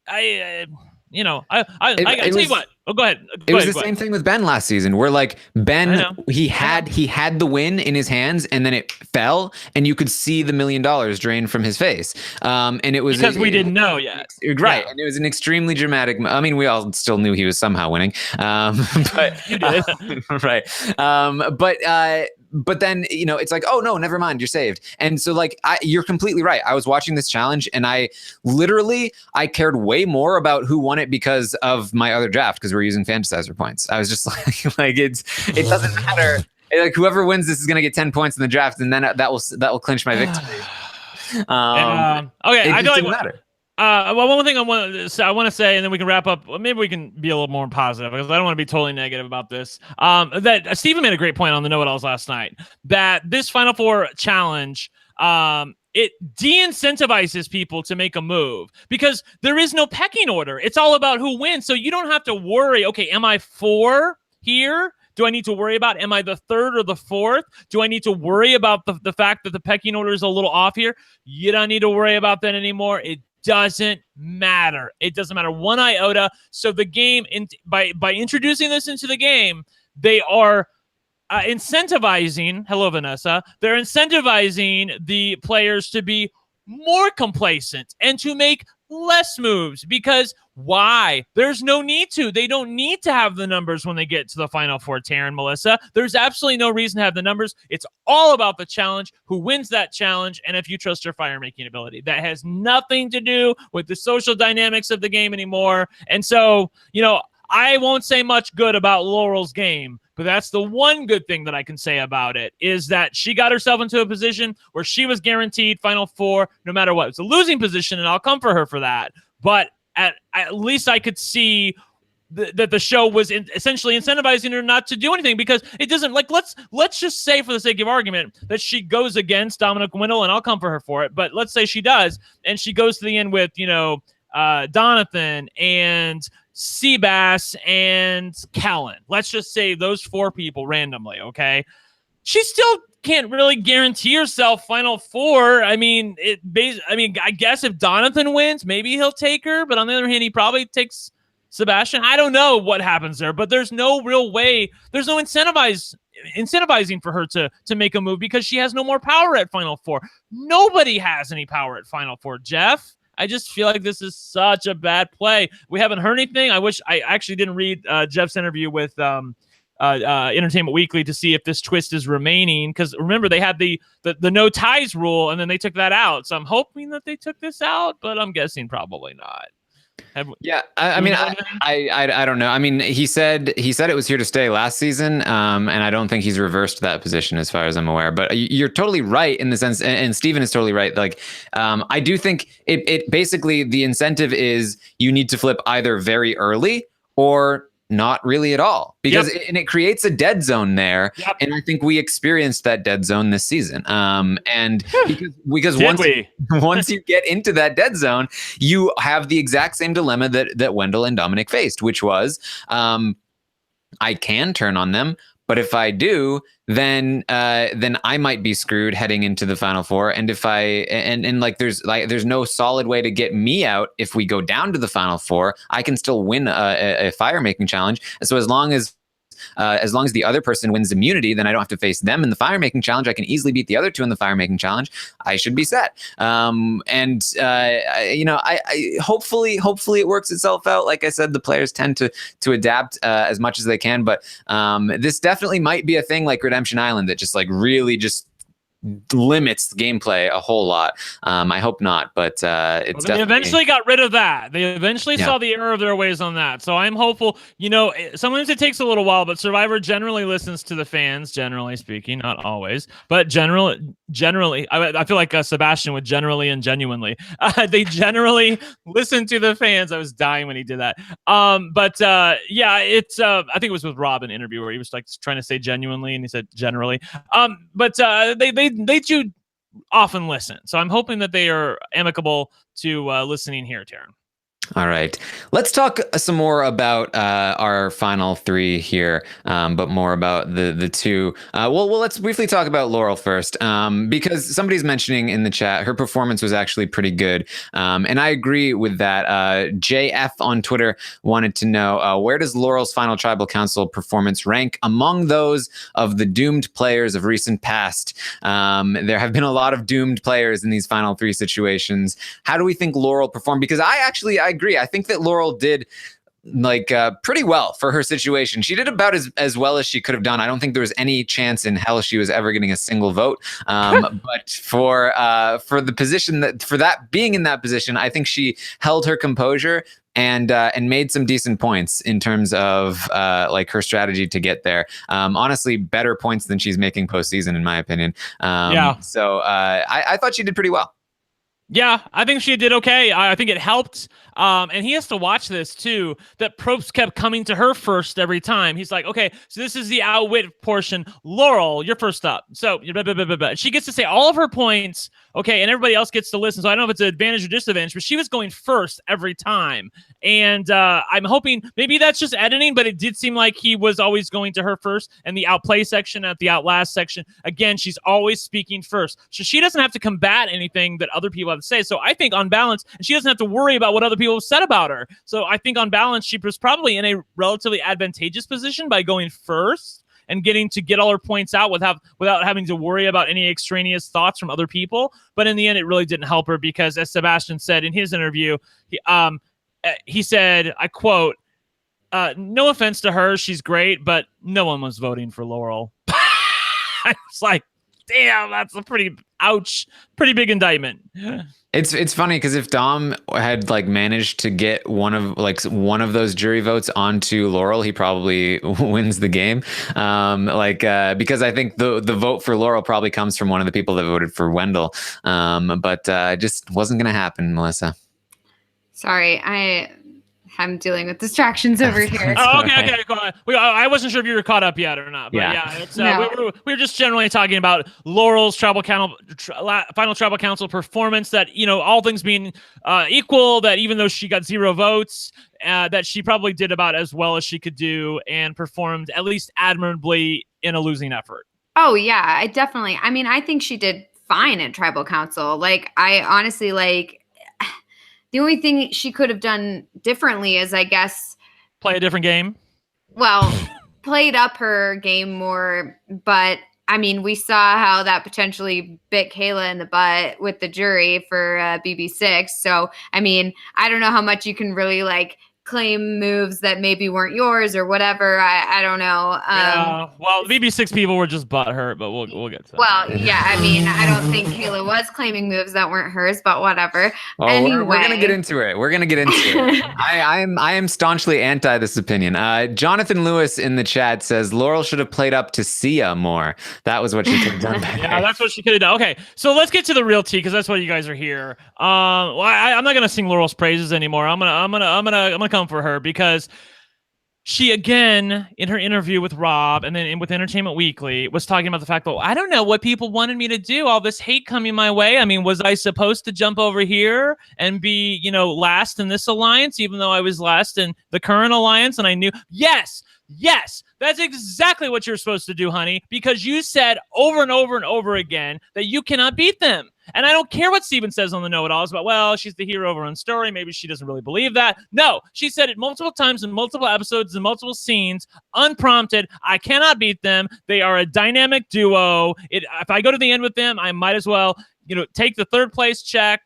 I tell you what. Oh, go ahead. It was the same thing with Ben last season, where like Ben, he had the win in his hands, and then it fell, and you could see the $1 million drain from his face. And it was because we didn't know yet, right? Yeah. And it was an extremely dramatic. I mean, we all still knew he was somehow winning, but you did, right? But then, it's like, oh no, never mind, you're saved. And so like, you're completely right. I was watching this challenge, and I cared way more about who won it because of my other draft, because we're using fantasizer points. I was just like it doesn't matter. Like whoever wins this is going to get 10 points in the draft, and then that will clinch my victory. Okay, I don't matter. Well, one more thing I want to say, and then we can wrap up. Maybe we can be a little more positive, because I don't want to be totally negative about this. That Steven made a great point on the know-it-alls last night, that this Final Four challenge, it de-incentivizes people to make a move, because there is no pecking order. It's all about who wins. So you don't have to worry, okay, am I 4 here? Do I need to worry about, am I the 3rd or the 4th? Do I need to worry about the fact that the pecking order is a little off here? You don't need to worry about that anymore. It doesn't matter. It doesn't matter one iota. So the game, by introducing this into the game, they are incentivizing, hello, Vanessa, they're incentivizing the players to be more complacent and to make less moves, because why? There's no need to. They don't need to have the numbers when they get to the Final Four, Taryn, Melissa. There's absolutely no reason to have the numbers. It's all about the challenge, who wins that challenge, and if you trust your fire-making ability. That has nothing to do with the social dynamics of the game anymore. And so, I won't say much good about Laurel's game, but that's the one good thing that I can say about it, is that she got herself into a position where she was guaranteed Final Four no matter what. It's a losing position, and I'll come for her for that. But at least I could see that the show was essentially incentivizing her not to do anything, because it doesn't, like, let's just say, for the sake of argument, that she goes against Dominic and Wendell, and I'll come for her for it. But let's say she does, and she goes to the end with, Donathan and Seabass and Kellen. Let's just say those 4 people randomly, okay? She still can't really guarantee herself Final Four. I mean, I guess if Donathan wins, maybe he'll take her, but on the other hand, he probably takes Sebastian. I don't know what happens there, but there's no real way. There's no incentivizing for her to make a move, because she has no more power at Final Four. Nobody has any power at Final Four, Jeff. I just feel like this is such a bad play. We haven't heard anything. I wish I actually didn't read Jeff's interview with Entertainment Weekly to see if this twist is remaining, because remember, they had the no ties rule, and then they took that out. So I'm hoping that they took this out, but I'm guessing probably not. I mean, I don't know. I mean, he said it was here to stay last season, and I don't think he's reversed that position as far as I'm aware. But you're totally right in the sense, and Steven is totally right. Like, I do think it basically, the incentive is you need to flip either very early or not really at all, because it creates a dead zone there. Yep. And I think we experienced that dead zone this season. And because once you get into that dead zone, you have the exact same dilemma that Wendell and Dominic faced, which was, I can turn on them, but if I do, then I might be screwed heading into the Final Four. And if there's no solid way to get me out. If we go down to the Final Four, I can still win a fire making challenge. So as long as as long as the other person wins immunity, then I don't have to face them in the fire making challenge. I can easily beat the other two in the fire making challenge. I should be set. Hopefully it works itself out. Like I said, the players tend to adapt as much as they can, but this definitely might be a thing like Redemption Island that just like really just limits the gameplay a whole lot. I hope not, but it's they eventually got rid of that. They eventually saw the error of their ways on that. So I'm hopeful. Sometimes it takes a little while, but Survivor generally listens to the fans, generally speaking, not always, but generally, I feel like Sebastian would generally and genuinely. They generally listen to the fans. I was dying when he did that. It's I think it was with Rob in an interview where he was like trying to say genuinely, and he said generally. They do often listen. So I'm hoping that they are amicable to listening here, Taryn. All right. Let's talk some more about our final three here, but more about the two. Let's briefly talk about Laurel first, because somebody's mentioning in the chat her performance was actually pretty good. And I agree with that. JF on Twitter wanted to know, where does Laurel's final tribal council performance rank among those of the doomed players of recent past? There have been a lot of doomed players in these final three situations. How do we think Laurel performed? Because I agree. I think that Laurel did pretty well for her situation. She did about as well as she could have done. I don't think there was any chance in hell she was ever getting a single vote. But for the position being in that position, I think she held her composure and made some decent points in terms of her strategy to get there. Honestly, better points than she's making postseason, in my opinion. So I thought she did pretty well. Yeah, I think she did okay. I think it helped. And he has to watch this too, that Probst kept coming to her first every time. He's like, okay, so this is the outwit portion. Laurel, you're first up. So she gets to say all of her points. Okay, and everybody else gets to listen. So I don't know if it's an advantage or disadvantage, but she was going first every time. And I'm hoping maybe that's just editing, but it did seem like he was always going to her first. And the outplay section, at the outlast section, again, she's always speaking first. So she doesn't have to combat anything that other people have to say. So I think on balance, and she doesn't have to worry about what other people have said about her. So I think on balance, she was probably in a relatively advantageous position by going first and getting to get all her points out without having to worry about any extraneous thoughts from other people. But in the end, it really didn't help her because, as Sebastian said in his interview, he said, I quote, no offense to her, she's great, but no one was voting for Laurel. I was like, damn, that's a pretty big indictment. It's funny because if Dom had managed to get one of those jury votes onto Laurel, he probably wins the game. Because I think the vote for Laurel probably comes from one of the people that voted for Wendell. But it just wasn't going to happen, Melissa. Sorry, I'm dealing with distractions over here. Oh, okay. I wasn't sure if you were caught up yet or not. But it's, we were just generally talking about Laurel's final tribal council performance. That all things being equal, that even though she got 0 votes, that she probably did about as well as she could do and performed at least admirably in a losing effort. Oh yeah, I think she did fine at tribal council. I honestly the only thing she could have done differently is, I guess, play a different game. Well, played up her game more, but we saw how that potentially bit Kayla in the butt with the jury for BB6. So, I don't know how much you can really claim moves that maybe weren't yours or whatever. I don't know. Well, the BB6 people were just butthurt, but we'll get to that. Well, yeah, I don't think Kayla was claiming moves that weren't hers, but whatever. Oh, anyway. We're gonna get into it. I am staunchly anti this opinion. Jonathan Lewis in the chat says Laurel should have played up to Sia more. That was what she could have done better. Yeah, that's what she could have done. Okay, so let's get to the real tea because that's why you guys are here. I'm not gonna sing Laurel's praises anymore. I'm gonna come for her because she, again, in her interview with Rob and then with Entertainment Weekly, was talking about the fact that I don't know what people wanted me to do. All this hate coming my way. Was I supposed to jump over here and be, last in this alliance, even though I was last in the current alliance? And I knew, yes, that's exactly what you're supposed to do, honey, because you said over and over and over again that you cannot beat them. And I don't care what Steven says on the know-it-alls about, well, she's the hero of her own story. Maybe she doesn't really believe that. No, she said it multiple times in multiple episodes and multiple scenes, unprompted. I cannot beat them. They are a dynamic duo. If I go to the end with them, I might as well, take the third place check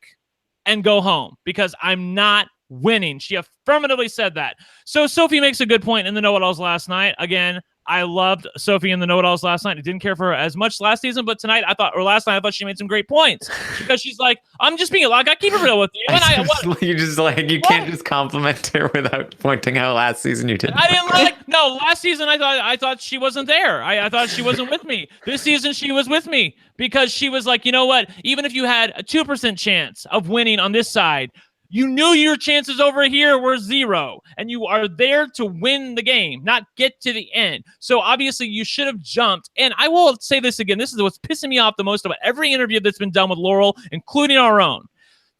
and go home because I'm not winning. She affirmatively said that. So Sophie makes a good point in the know-it-alls last night. Again, I loved Sophie in the know-it-alls last night. I didn't care for her as much last season, but last night I thought she made some great points because she's like, I'm just being like, I keep it real with you. And you can't just compliment her without pointing out last season you didn't. Last season I thought she wasn't there. I thought she wasn't with me. This season she was with me because she was like, you know what? Even if you had a 2% chance of winning on this side, you knew your chances over here were 0, and you are there to win the game, not get to the end. So obviously you should have jumped. And I will say this again. This is what's pissing me off the most about every interview that's been done with Laurel, including our own,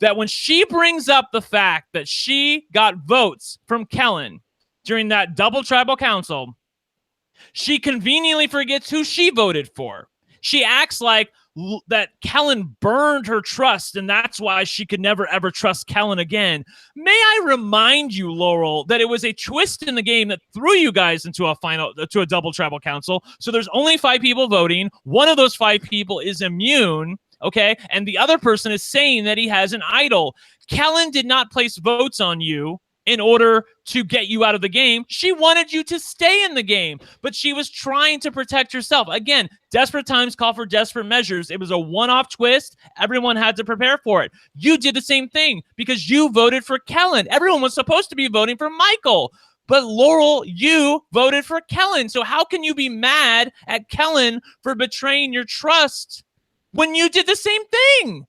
that when she brings up the fact that she got votes from Kellen during that double tribal council, she conveniently forgets who she voted for. She acts like that Kellen burned her trust, and that's why she could never, ever trust Kellen again. May I remind you, Laurel, that it was a twist in the game that threw you guys into a double tribal council. So there's only 5 people voting. One of those 5 people is immune, okay? And the other person is saying that he has an idol. Kellen did not place votes on you in order to get you out of the game. She wanted you to stay in the game, but she was trying to protect herself. Again, desperate times call for desperate measures. It was a one-off twist. Everyone had to prepare for it. You did the same thing because you voted for Kellen. Everyone was supposed to be voting for Michael. But Laurel, you voted for Kellen. So how can you be mad at Kellen for betraying your trust when you did the same thing?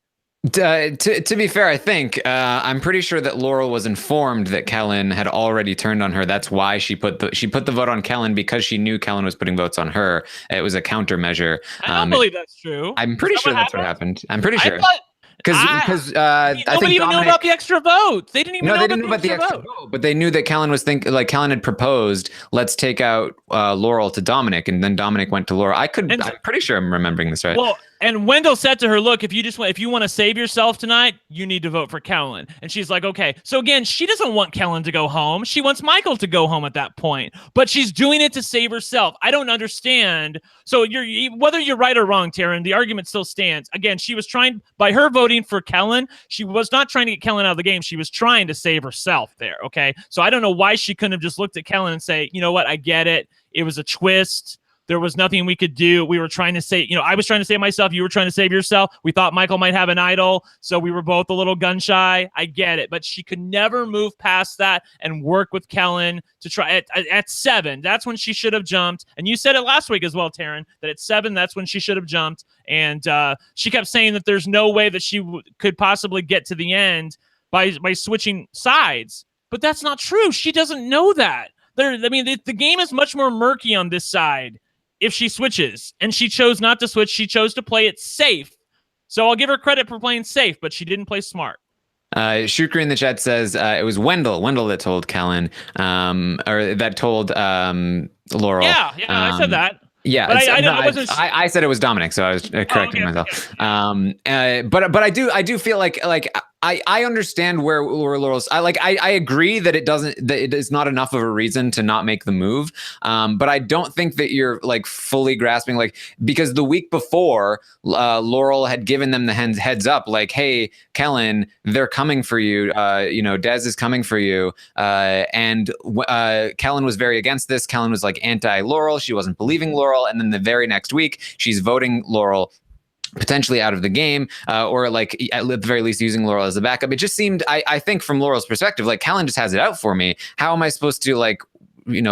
To be fair, I think I'm pretty sure that Laurel was informed that Kellen had already turned on her. That's why she put the vote on Kellen, because she knew Kellen was putting votes on her. It was a countermeasure. I don't believe that's true. I'm pretty sure that's what happened. I'm pretty sure. Because nobody even knew about the extra vote. They didn't even know about the extra vote. But they knew that Kellen was Kellen had proposed, let's take out Laurel to Dominic, and then Dominic went to Laurel. I'm pretty sure I'm remembering this right. Well, and Wendell said to her, look, if you want to save yourself tonight, you need to vote for Kellen. And she's like, okay. So again, she doesn't want Kellen to go home. She wants Michael to go home at that point. But she's doing it to save herself. I don't understand. So whether you're right or wrong, Taryn, the argument still stands. Again, she was trying, by her voting for Kellen, she was not trying to get Kellen out of the game. She was trying to save herself there, okay? So I don't know why she couldn't have just looked at Kellen and say, you know what, I get it. It was a twist. There was nothing we could do. We were trying to say, I was trying to save myself. You were trying to save yourself. We thought Michael might have an idol, so we were both a little gun shy. I get it. But she could never move past that and work with Kellen to try at 7. That's when she should have jumped. And you said it last week as well, Taryn, that at 7, that's when she should have jumped. And she kept saying that there's no way that she could possibly get to the end by switching sides. But that's not true. She doesn't know that. The game is much more murky on this side if she switches, and she chose not to switch. She chose to play it safe. So I'll give her credit for playing safe, but she didn't play smart. Shukri in the chat says it was Wendell that told Kellen, or that told Laurel. Yeah, I said that. Yeah, but I said it was Dominic, so I was correcting myself. Okay. But I do feel like I understand where Laurel's. I agree that it is not enough of a reason to not make the move. But I don't think that you're fully grasping, because the week before Laurel had given them the heads up, hey, Kellen, they're coming for you. Dez is coming for you. And Kellen was very against this. Kellen was anti-Laurel. She wasn't believing Laurel. And then the very next week, she's voting Laurel potentially out of the game, or at the very least using Laurel as a backup. It just seemed, I think from Laurel's perspective, Kellen just has it out for me. How am I supposed to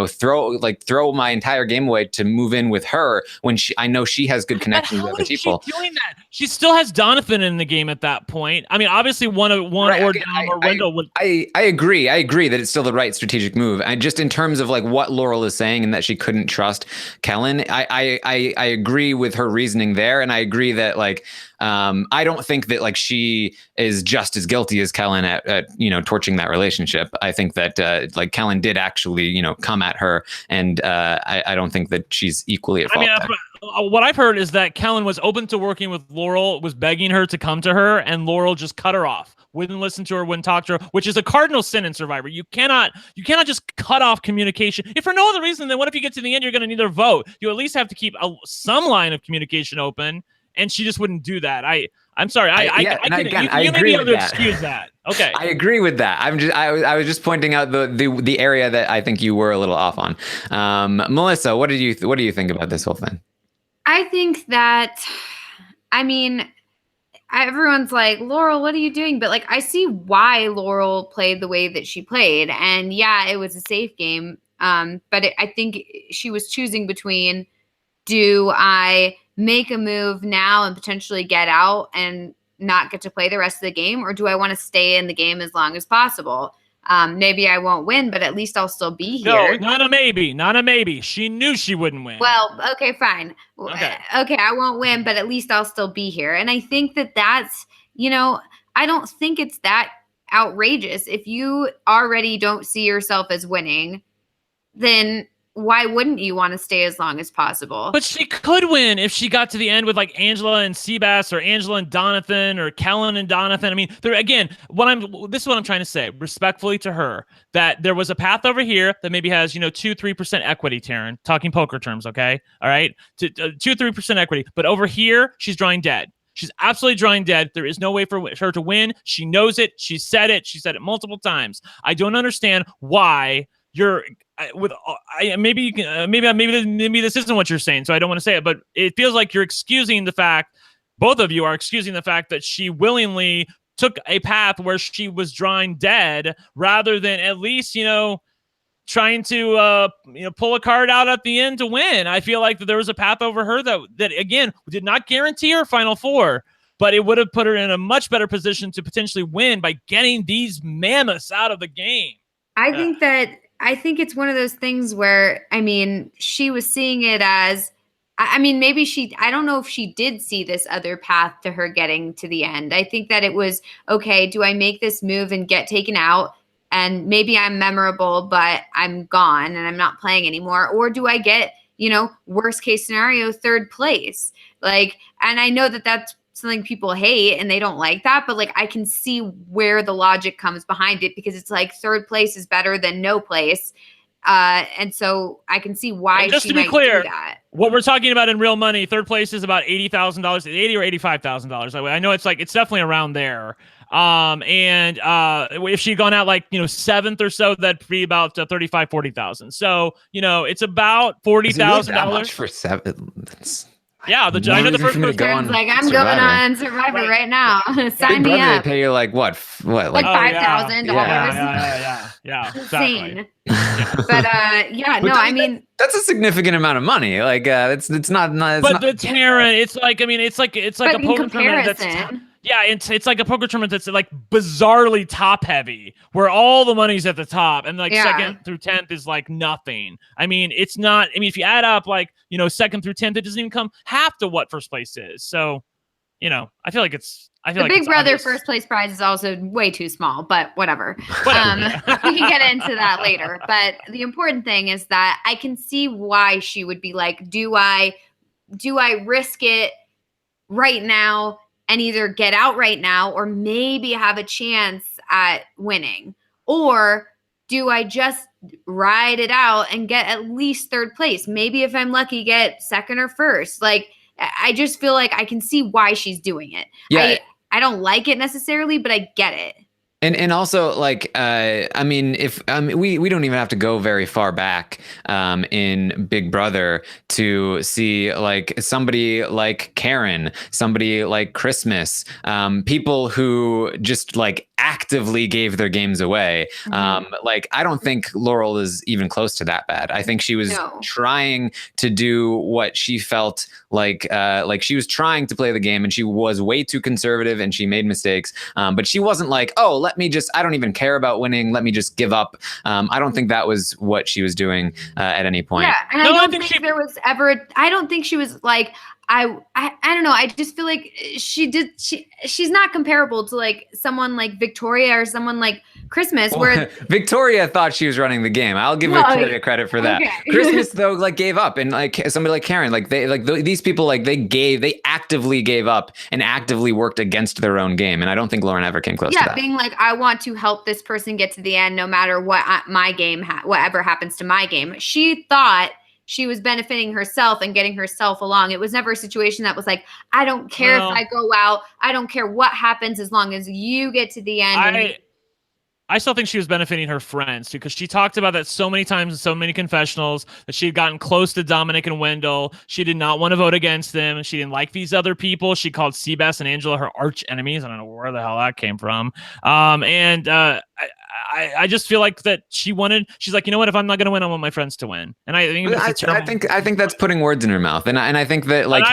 throw my entire game away to move in with her when I know she has good connections with other people? She doing that? She still has Donovan in the game at that point. I mean, obviously one right, or Dom or Wendell would. I agree. I agree that it's still the right strategic move. And just in terms of what Laurel is saying and that she couldn't trust Kellen, I agree with her reasoning there, and I agree that I don't think that she is just as guilty as Kellen at torching that relationship. I think that Kellen did actually come at her, and I don't think that she's equally at fault. what I've heard is that Kellen was open to working with Laurel, was begging her to come to her, and Laurel just cut her off. Wouldn't listen to her, wouldn't talk to her, which is a cardinal sin in Survivor. You cannot just cut off communication. If for no other reason, then what if you get to the end, you're going to need their vote? You at least have to keep some line of communication open, and she just wouldn't do that. I'm sorry. I agree with that. Excuse that. Okay. I agree with that. I was just pointing out the area that I think you were a little off on. Melissa, what do you think about this whole thing? I think that, I mean, everyone's like, Laurel, what are you doing? But like, I see why Laurel played the way that she played, and yeah, it was a safe game. But I think she was choosing between, do I make a move now and potentially get out and not get to play the rest of the game, or do I want to stay in the game as long as possible? Maybe I won't win, but at least I'll still be here. No, not a maybe. She knew she wouldn't win. Well, okay, fine. Okay, I won't win, but at least I'll still be here. And I think that's, I don't think it's that outrageous. If you already don't see yourself as winning, then why wouldn't you want to stay as long as possible? But she could win if she got to the end with like Angela and Seabass, or Angela and Donathan, or Kellen and Donathan. I mean, this is what I'm trying to say respectfully to her, that there was a path over here that maybe has, 2-3% equity, Taryn, talking poker terms. Okay. All right. 2-3% equity. But over here, she's drawing dead. She's absolutely drawing dead. There is no way for her to win. She knows it. She said it. She said it multiple times. I don't understand why maybe this isn't what you're saying, so I don't want to say it, but it feels like you're excusing the fact, both of you are excusing the fact that she willingly took a path where she was drawing dead, rather than at least, trying to pull a card out at the end to win. I feel like that there was a path over her that again did not guarantee her Final Four, but it would have put her in a much better position to potentially win by getting these mammoths out of the game. I think it's one of those things where, I mean, she was seeing it as, maybe I don't know if she did see this other path to her getting to the end. I think that it was, okay, do I make this move and get taken out? And maybe I'm memorable, but I'm gone and I'm not playing anymore. Or do I get, worst case scenario, third place? Like, and I know that that's something people hate and they don't like that, but like, I can see where the logic comes behind it, because it's like third place is better than no place. And so I can see why just she to be might clear, do that. What we're talking about in real money, third place is about $80,000, $80,000 or $85,000. I know it's definitely around there. And if she'd gone out seventh or so, that'd be about 35,000, 40,000. So, it's about $40,000 for seventh. Yeah, I know the first person Sounds like I'm going on Survivor right now. Sign me up. They pay you like what? Like $5,000. Yeah, insane. Exactly. But that's a significant amount of money. Like it's not. But the Taryn, it's like a poker tournament that's. Yeah, it's like a poker tournament that's like bizarrely top heavy, where all the money's at the top, and second through 10th is like nothing. I mean, it's not. I mean, if you add up second through 10th, it doesn't even come half to what first place is. So, I feel like it's. The Big Brother obvious. First place prize is also way too small, but whatever. We can get into that later. But the important thing is that I can see why she would be like, do I risk it right now and either get out right now or maybe have a chance at winning? Or do I just ride it out and get at least third place? Maybe if I'm lucky, get second or first. Like, I just feel like I can see why she's doing it. Yeah. I don't like it necessarily, but I get it. And also, we don't even have to go very far back in Big Brother to see somebody like Karen, somebody like Christmas, people who just actively gave their games away. Mm-hmm. I don't think Laurel is even close to that bad. I think she was trying to do what she felt like she was trying to play the game, and she was way too conservative and she made mistakes. But she wasn't like, oh, I don't even care about winning. Let me just give up. I don't think that was what she was doing at any point. Yeah, and I don't think there was ever. I don't think she was like. I don't know. I just feel like she's not comparable to someone like Victoria or someone like Christmas, where Victoria thought she was running the game. I'll give Victoria credit for that. Okay. Christmas though, like gave up, and like somebody like Karen, like these people, like they actively gave up and actively worked against their own game. And I don't think Lauren ever came close to that. Being like, I want to help this person get to the end, no matter what my game, whatever happens to my game. She thought she was benefiting herself and getting herself along. It was never a situation that was like, I don't care if I go out. I don't care what happens as long as you get to the end. I still think she was benefiting her friends too, because she talked about that so many times in so many confessionals that she had gotten close to Dominic and Wendell. She did not want to vote against them. She didn't like these other people. She called Seabass and Angela her arch enemies. I don't know where the hell that came from. I just feel like that she's like, you know what? If I'm not going to win, I want my friends to win. And I think that's putting words in her mouth. And I think that like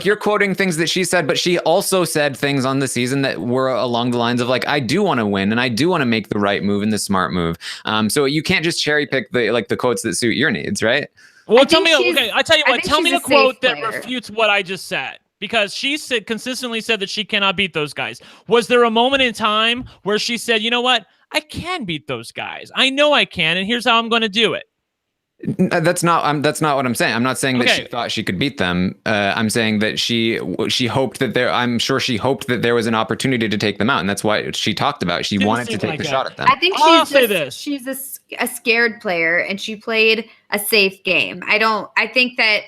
you're quoting things that she said, but she also said things on the season that were along the lines of like, I do want to win and I do want to make the right move and the smart move. So you can't just cherry pick the quotes that suit your needs, right? Well, I tell me a quote that refutes what I just said. Because she consistently said that she cannot beat those guys. Was there a moment in time where she said, you know what? I can beat those guys. I know I can, and here's how I'm going to do it. That's not what I'm saying. I'm not saying that she thought she could beat them. I'm saying that she hoped that I'm sure she hoped that there was an opportunity to take them out, and that's why she talked about it. She wanted to take the shot at them. I think she's a scared player, and she played a safe game. I think that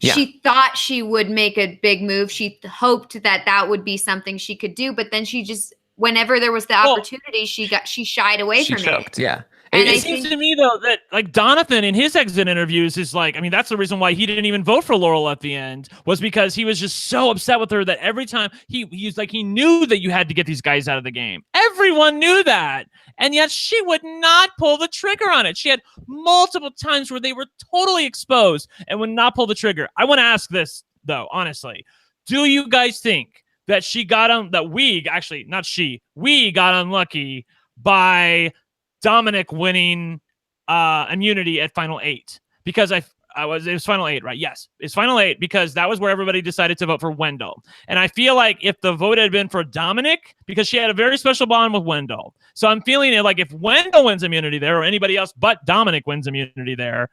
she thought she would make a big move. She hoped that would be something she could do, but then she just, whenever there was the opportunity, she shied away from it. Yeah. And it seems to me, though, that like Donovan in his exit interviews is like, I mean, that's the reason why he didn't even vote for Laurel at the end, was because he was just so upset with her that every time he's like, he knew that you had to get these guys out of the game. Everyone knew that. And yet she would not pull the trigger on it. She had multiple times where they were totally exposed and would not pull the trigger. I want to ask this, though, honestly. Do you guys think that we got unlucky by Dominic winning immunity at Final 8? Because it was Final 8, right? Yes, it's Final 8 because that was where everybody decided to vote for Wendell. And I feel like if the vote had been for Dominic, because she had a very special bond with Wendell. So I'm feeling it like if Wendell wins immunity there or anybody else but Dominic wins immunity there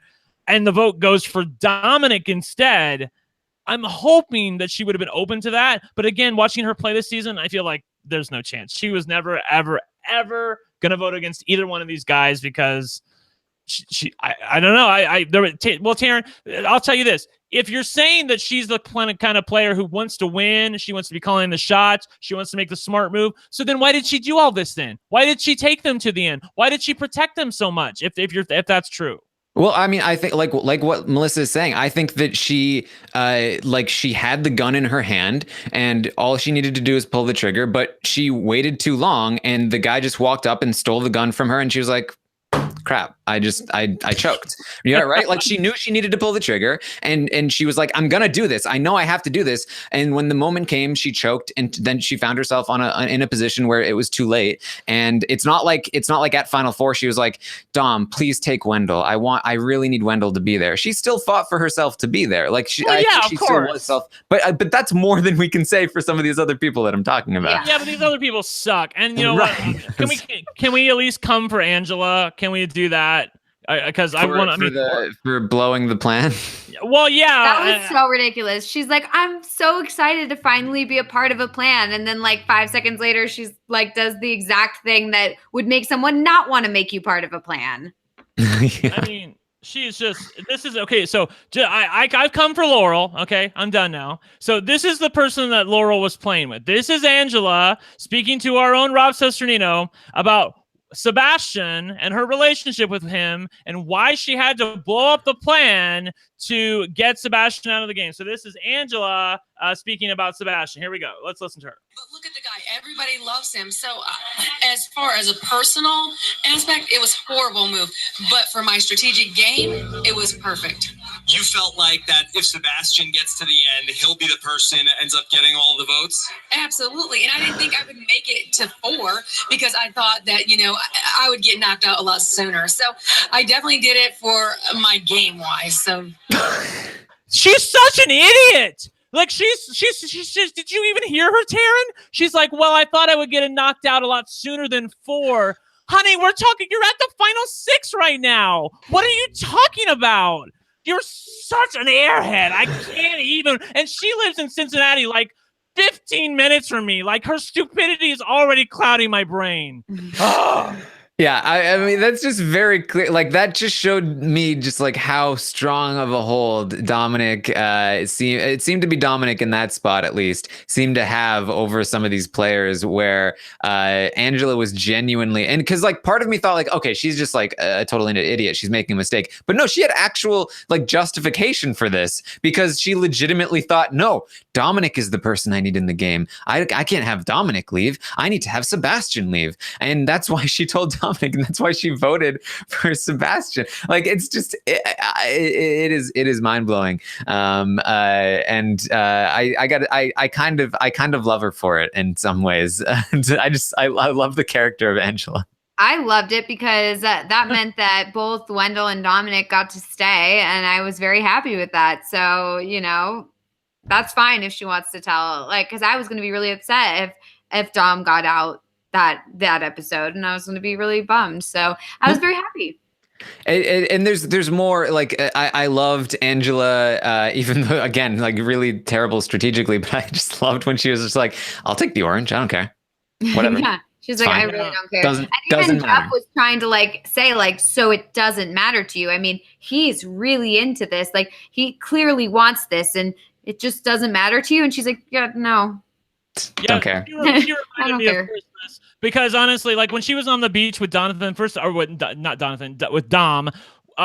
and the vote goes for Dominic instead, I'm hoping that she would have been open to that. But again, watching her play this season, I feel like there's no chance. She was never, ever, ever going to vote against either one of these guys because I don't know. Well, Taryn, I'll tell you this. If you're saying that she's the kind of player who wants to win, she wants to be calling the shots, she wants to make the smart move, so then why did she do all this then? Why did she take them to the end? Why did she protect them so much if that's true? Well, I mean, I think like what Melissa is saying, I think that she had the gun in her hand and all she needed to do is pull the trigger, but she waited too long and the guy just walked up and stole the gun from her and she was like, crap, I choked. Yeah, right? Like she knew she needed to pull the trigger and she was like, I'm going to do this. I know I have to do this. And when the moment came, she choked and then she found herself in a position where it was too late. And it's not like at Final 4, she was like, Dom, please take Wendell. I really need Wendell to be there. She still fought for herself to be there. Like she still was self, but that's more than we can say for some of these other people that I'm talking about. Yeah, but these other people suck. And you know what? Can we at least come for Angela? Can we do that? Because for blowing the plan. Well, yeah, that was so ridiculous. She's like, I'm so excited to finally be a part of a plan, and then like 5 seconds later, she's like, does the exact thing that would make someone not want to make you part of a plan. Yeah. I mean, she's just. This is okay. So I've come for Laurel. Okay, I'm done now. So this is the person that Laurel was playing with. This is Angela speaking to our own Rob Sesternino about Sebastian and her relationship with him and why she had to blow up the plan to get Sebastian out of the game. So this is Angela speaking about Sebastian. Here we go. Let's listen to her. But look at the guy. Everybody loves him. So as far as a personal aspect, it was a horrible move. But for my strategic game, it was perfect. You felt like that if Sebastian gets to the end, he'll be the person that ends up getting all the votes? Absolutely. And I didn't think I would make it to 4 because I thought that, you know, I would get knocked out a lot sooner. So I definitely did it for my game-wise. So she's such an idiot. Like she's did you even hear her, Taryn? She's like, well, I thought I would get it knocked out a lot sooner than 4. Honey, you're at the final 6 right now. What are you talking about? You're such an airhead. I can't even. And she lives in Cincinnati, like 15 minutes from me. Like her stupidity is already clouding my brain. Yeah, I mean that's just very clear. Like that just showed me just like how strong of a hold Dominic it seemed to be Dominic in that spot at least seemed to have over some of these players where Angela was genuinely, and because like part of me thought like, okay, she's just like a total idiot, she's making a mistake, but no, she had actual like justification for this because she legitimately thought, no, Dominic is the person I need in the game. I can't have Dominic leave. I need to have Sebastian leave, and that's why she told Dominic, and that's why she voted for Sebastian. Like it's just it is mind blowing. I kind of love her for it in some ways. And I love the character of Angela. I loved it because that meant that both Wendell and Dominic got to stay, and I was very happy with that. So that's fine if she wants to tell, like, because I was going to be really upset if Dom got out that episode, and I was going to be really bummed. So I was very happy. And there's more. Like I loved Angela, even though again like really terrible strategically, but I just loved when she was just like, I'll take the orange, I don't care, whatever. Yeah, she's like, I really don't care. Doesn't Jeff matter. was trying to like say like, so it doesn't matter to you. I mean, he's really into this. Like he clearly wants this, and it just doesn't matter to you. And she's like, yeah, no. Don't care. She reminded me of Christmas because honestly, like when she was on the beach with Jonathan with Dom.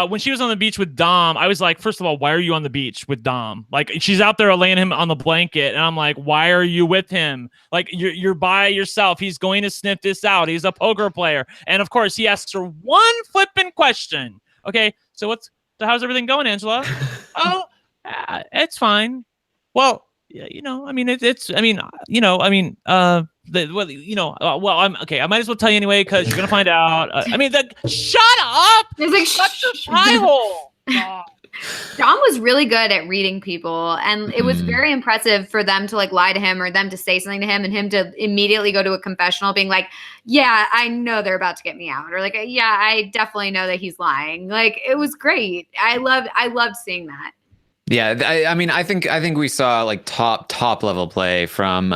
When she was on the beach with Dom, I was like, first of all, why are you on the beach with Dom? Like she's out there laying him on the blanket, and I'm like, why are you with him? Like you're by yourself. He's going to sniff this out. He's a poker player, and of course, he asks her one flippant question. Okay, so how's everything going, Angela? Oh, it's fine. Well. Yeah, I mean, I'm okay. I might as well tell you anyway because you're gonna find out. Shut up! It's like shut your pie hole. Dom was really good at reading people, and it was very impressive for them to like lie to him or them to say something to him and him to immediately go to a confessional being like, yeah, I know they're about to get me out, or like, yeah, I definitely know that he's lying. Like it was great. I loved seeing that. Yeah, I mean, I think we saw like top level play from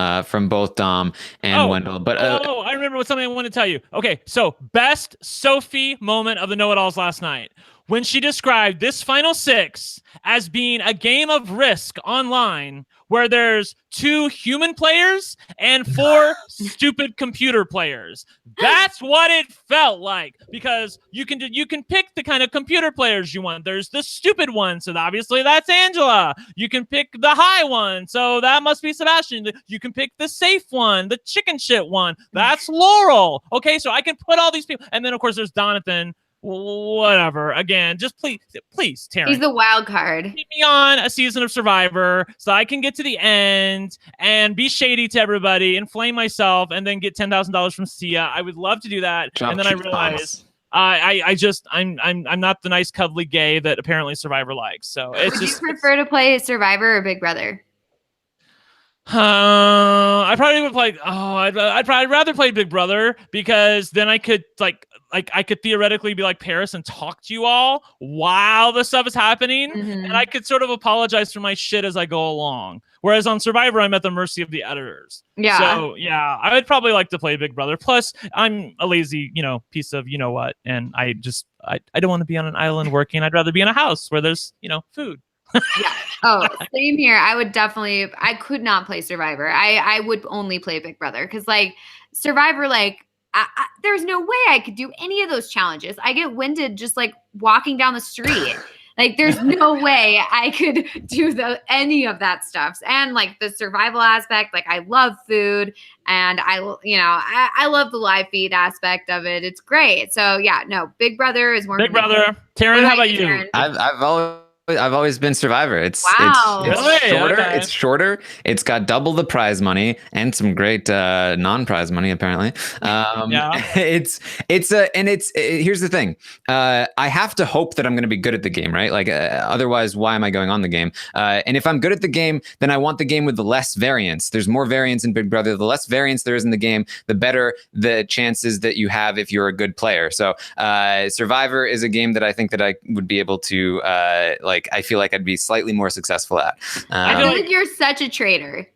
both Dom and Wendell. But I remember something I want to tell you. Okay, so best Sophie moment of the Know-It-Alls last night when she described this final 6 as being a game of Risk online where there's 2 human players and 4 stupid computer players. That's what it felt like because you can pick the kind of computer players you want. There's the stupid one, so obviously that's Angela. You can pick the high one, so that must be Sebastian. You can pick the safe one, the chicken shit one. That's Laurel. Okay, so I can put all these people, and then of course there's Jonathan. Whatever. Again, just please, Taryn. He's the wild card. Keep me on a season of Survivor so I can get to the end and be shady to everybody, inflame myself, and then get $10,000 from Sia. I would love to do that. And then I realize I'm not the nice cuddly gay that apparently Survivor likes. So it's Would you prefer to play Survivor or Big Brother? I probably would play. I'd probably rather play Big Brother because then I could I could theoretically be like Paris and talk to you all while the stuff is happening, and I could sort of apologize for my shit as I go along. Whereas on Survivor, I'm at the mercy of the editors. Yeah. So yeah, I would probably like to play Big Brother. Plus, I'm a lazy, piece of what, and I don't want to be on an island working. I'd rather be in a house where there's food. Yeah. Oh, same here. I could not play Survivor. I would only play Big Brother because like Survivor, like there's no way I could do any of those challenges. I get winded just like walking down the street. Like there's no way I could do any of that stuff. And like the survival aspect, like I love food and I love the live feed aspect of it. It's great. So yeah, no, Big Brother is more. Big Brother. Taryn, how about you? I've always I've always been Survivor. It's Wow. it's Really? shorter. Okay. It's shorter. It's got double the prize money and some great non-prize money apparently. Yeah. Here's the thing. I have to hope that I'm going to be good at the game, right? Like otherwise, why am I going on the game? And if I'm good at the game, then I want the game with the less variance. There's more variance in Big Brother. The less variance there is in the game, the better the chances that you have if you're a good player. So Survivor is a game that I think that I would be able to I feel like I'd be slightly more successful at. I feel like you're such a traitor.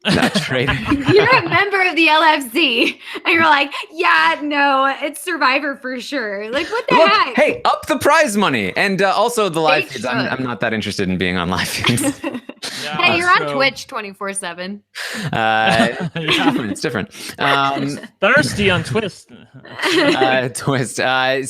Not traitor. You're a member of the LFC, and you're like, yeah, no, it's Survivor for sure. Like, what the heck? Hey, up the prize money, and also the live feeds. should. I'm not that interested in being on live feeds. Hey, you're on Twitch 24/7. It's different. Thirsty on Twist. Twist. Twist, I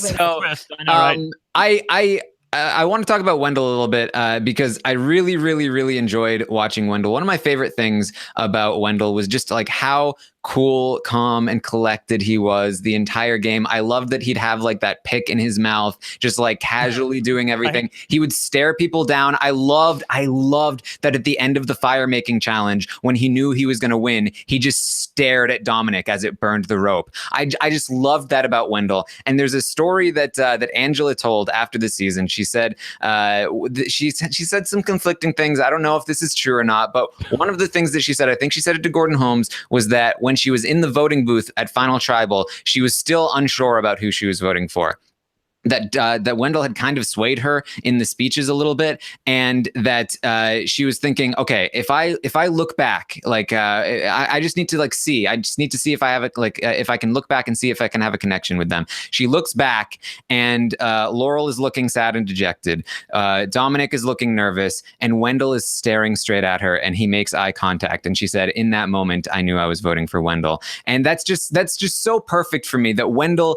know, right? I want to talk about Wendell a little bit because I really, really, really enjoyed watching Wendell. One of my favorite things about Wendell was just like how cool, calm, and collected he was the entire game. I loved that he'd have like that pick in his mouth, just like casually doing everything. He would stare people down. I loved that at the end of the fire making challenge, when he knew he was going to win, he just stared at Dominic as it burned the rope. I just loved that about Wendell. And there's a story that Angela told after the season. She said she said some conflicting things. I don't know if this is true or not, but one of the things that she said, I think she said it to Gordon Holmes, was that when she was in the voting booth at Final Tribal, she was still unsure about who she was voting for. That Wendell had kind of swayed her in the speeches a little bit, and that she was thinking, okay, if I look back, like I just need to like see. I just need to see if I have if I can look back and see if I can have a connection with them. She looks back, and Laurel is looking sad and dejected. Dominic is looking nervous, and Wendell is staring straight at her, and he makes eye contact. And she said, in that moment, I knew I was voting for Wendell. And that's just so perfect for me that Wendell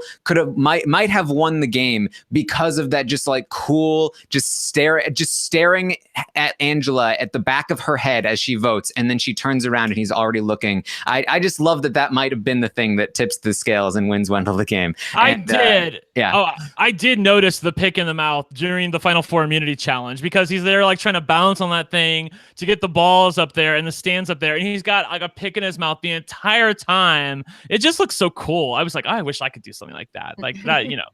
might have won the game because of that, just like cool, just staring at Angela at the back of her head as she votes, and then she turns around and he's already looking. I just love that might have been the thing that tips the scales and wins Wendell the game. I did. Yeah. Oh, I did notice the pick in the mouth during the Final Four immunity challenge, because he's there like trying to balance on that thing to get the balls up there and the stands up there, and he's got like a pick in his mouth the entire time. It just looks so cool. I was like, I wish I could do something like that. Like that, you know.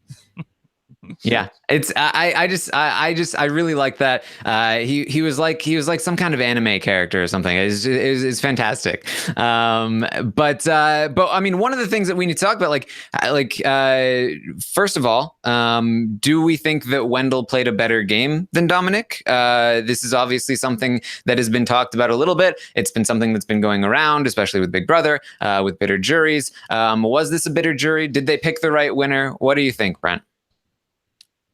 Yeah, it's I really like that. He was like some kind of anime character or something. It's fantastic. But I mean, one of the things that we need to talk about, first of all, do we think that Wendell played a better game than Dominic? This is obviously something that has been talked about a little bit. It's been something that's been going around, especially with Big Brother, with bitter juries. Was this a bitter jury? Did they pick the right winner? What do you think, Brent?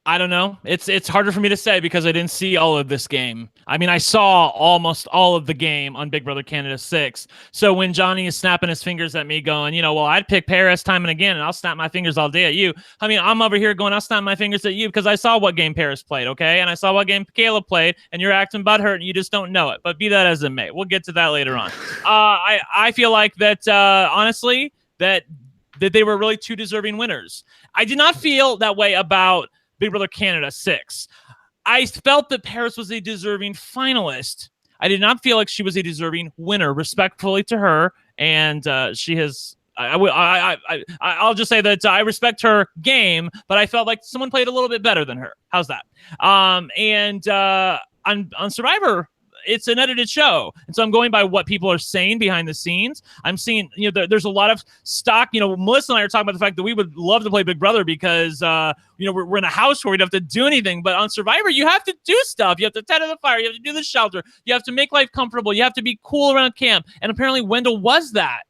I don't know. It's harder for me to say because I didn't see all of this game. I mean, I saw almost all of the game on Big Brother Canada 6. So when Johnny is snapping his fingers at me going, well, I'd pick Paris time and again, and I'll snap my fingers all day at you. I mean, I'm over here going, I'll snap my fingers at you because I saw what game Paris played, okay? And I saw what game Caleb played, and you're acting butthurt and you just don't know it. But be that as it may. We'll get to that later on. I feel like that, honestly, that they were really two deserving winners. I did not feel that way about Big Brother Canada 6. I felt that Paris was a deserving finalist. I did not feel like she was a deserving winner, respectfully to her. And she has, I'll just say that I respect her game, but I felt like someone played a little bit better than her. How's that? On Survivor, it's an edited show. And so I'm going by what people are saying behind the scenes. I'm seeing, there's a lot of stock. Melissa and I are talking about the fact that we would love to play Big Brother because, we're in a house where we don't have to do anything. But on Survivor, you have to do stuff. You have to tend to the fire. You have to do the shelter. You have to make life comfortable. You have to be cool around camp. And apparently Wendell was that.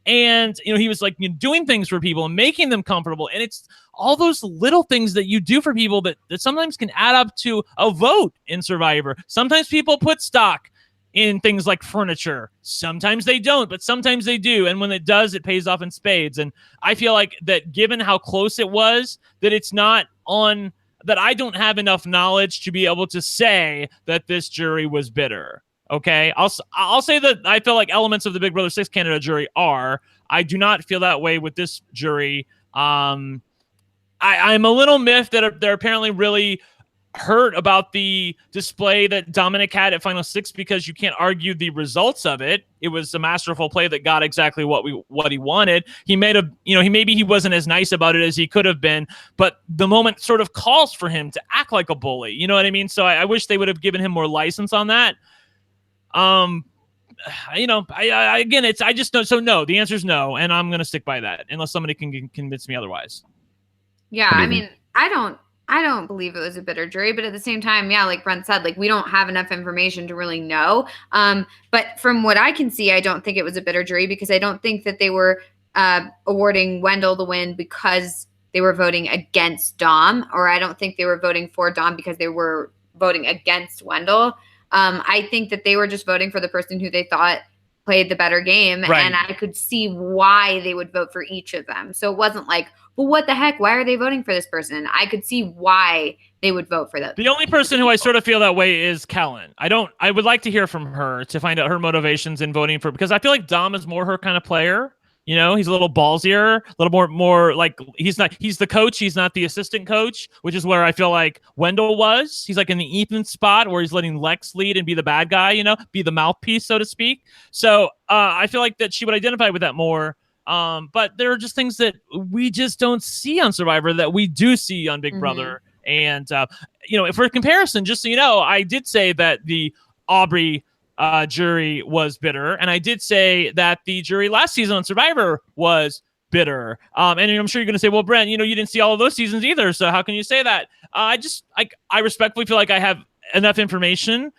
And, he was like doing things for people and making them comfortable. And it's all those little things that you do for people that sometimes can add up to a vote in Survivor. Sometimes people put stock in things like furniture. Sometimes they don't, but sometimes they do. And when it does, it pays off in spades. And I feel like that given how close it was, that it's not on, that I don't have enough knowledge to be able to say that this jury was bitter. Okay, I'll say that I feel like elements of the Big Brother 6 Canada jury are. I do not feel that way with this jury. I'm a little miffed that they're apparently really hurt about the display that Dominic had at Final Six because you can't argue the results of it. It was a masterful play that got exactly what he wanted. He made maybe he wasn't as nice about it as he could have been, but the moment sort of calls for him to act like a bully. You know what I mean? So I wish they would have given him more license on that. Again, I just don't. So no, the answer is no, and I'm gonna stick by that unless somebody can convince me otherwise. Yeah, I mean, I don't believe it was a bitter jury, but at the same time, yeah, like Brent said, like we don't have enough information to really know. But from what I can see, I don't think it was a bitter jury because I don't think that they were awarding Wendell the win because they were voting against Dom, or I don't think they were voting for Dom because they were voting against Wendell. I think that they were just voting for the person who they thought played the better game. Right. And I could see why they would vote for each of them. So it wasn't like, well, what the heck? Why are they voting for this person? I could see why they would vote for that. The only person who I sort of feel that way is Kellen. I would like to hear from her to find out her motivations in voting for, because I feel like Dom is more her kind of player. You know, he's a little ballsier, a little more like he's the coach. He's not the assistant coach, which is where I feel like Wendell was. He's like in the Ethan spot where he's letting Lex lead and be the bad guy, you know, be the mouthpiece, so to speak. So I feel like that she would identify with that more. But there are just things that we just don't see on Survivor that we do see on Big Brother. And, for comparison, just so you know, I did say that the Aubrey jury was bitter, and I did say that the jury last season on Survivor was bitter. And I'm sure you're going to say, well, Brent, you didn't see all of those seasons either, so how can you say that? I respectfully feel like I have enough information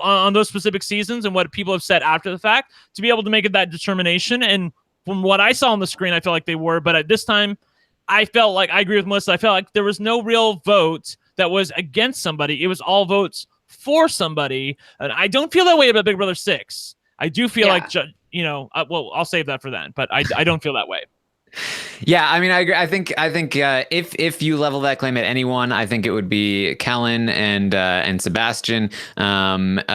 on those specific seasons and what people have said after the fact to be able to make that determination. And from what I saw on the screen, I felt like they were, but at this time, I felt like, I agree with Melissa, I felt like there was no real vote that was against somebody. It was all votes for somebody. And I don't feel that way about Big Brother 6. I do feel like, I'll save that for then, but I don't feel that way. Yeah, I mean, I agree. I think if you level that claim at anyone, I think it would be Kellen and Sebastian. But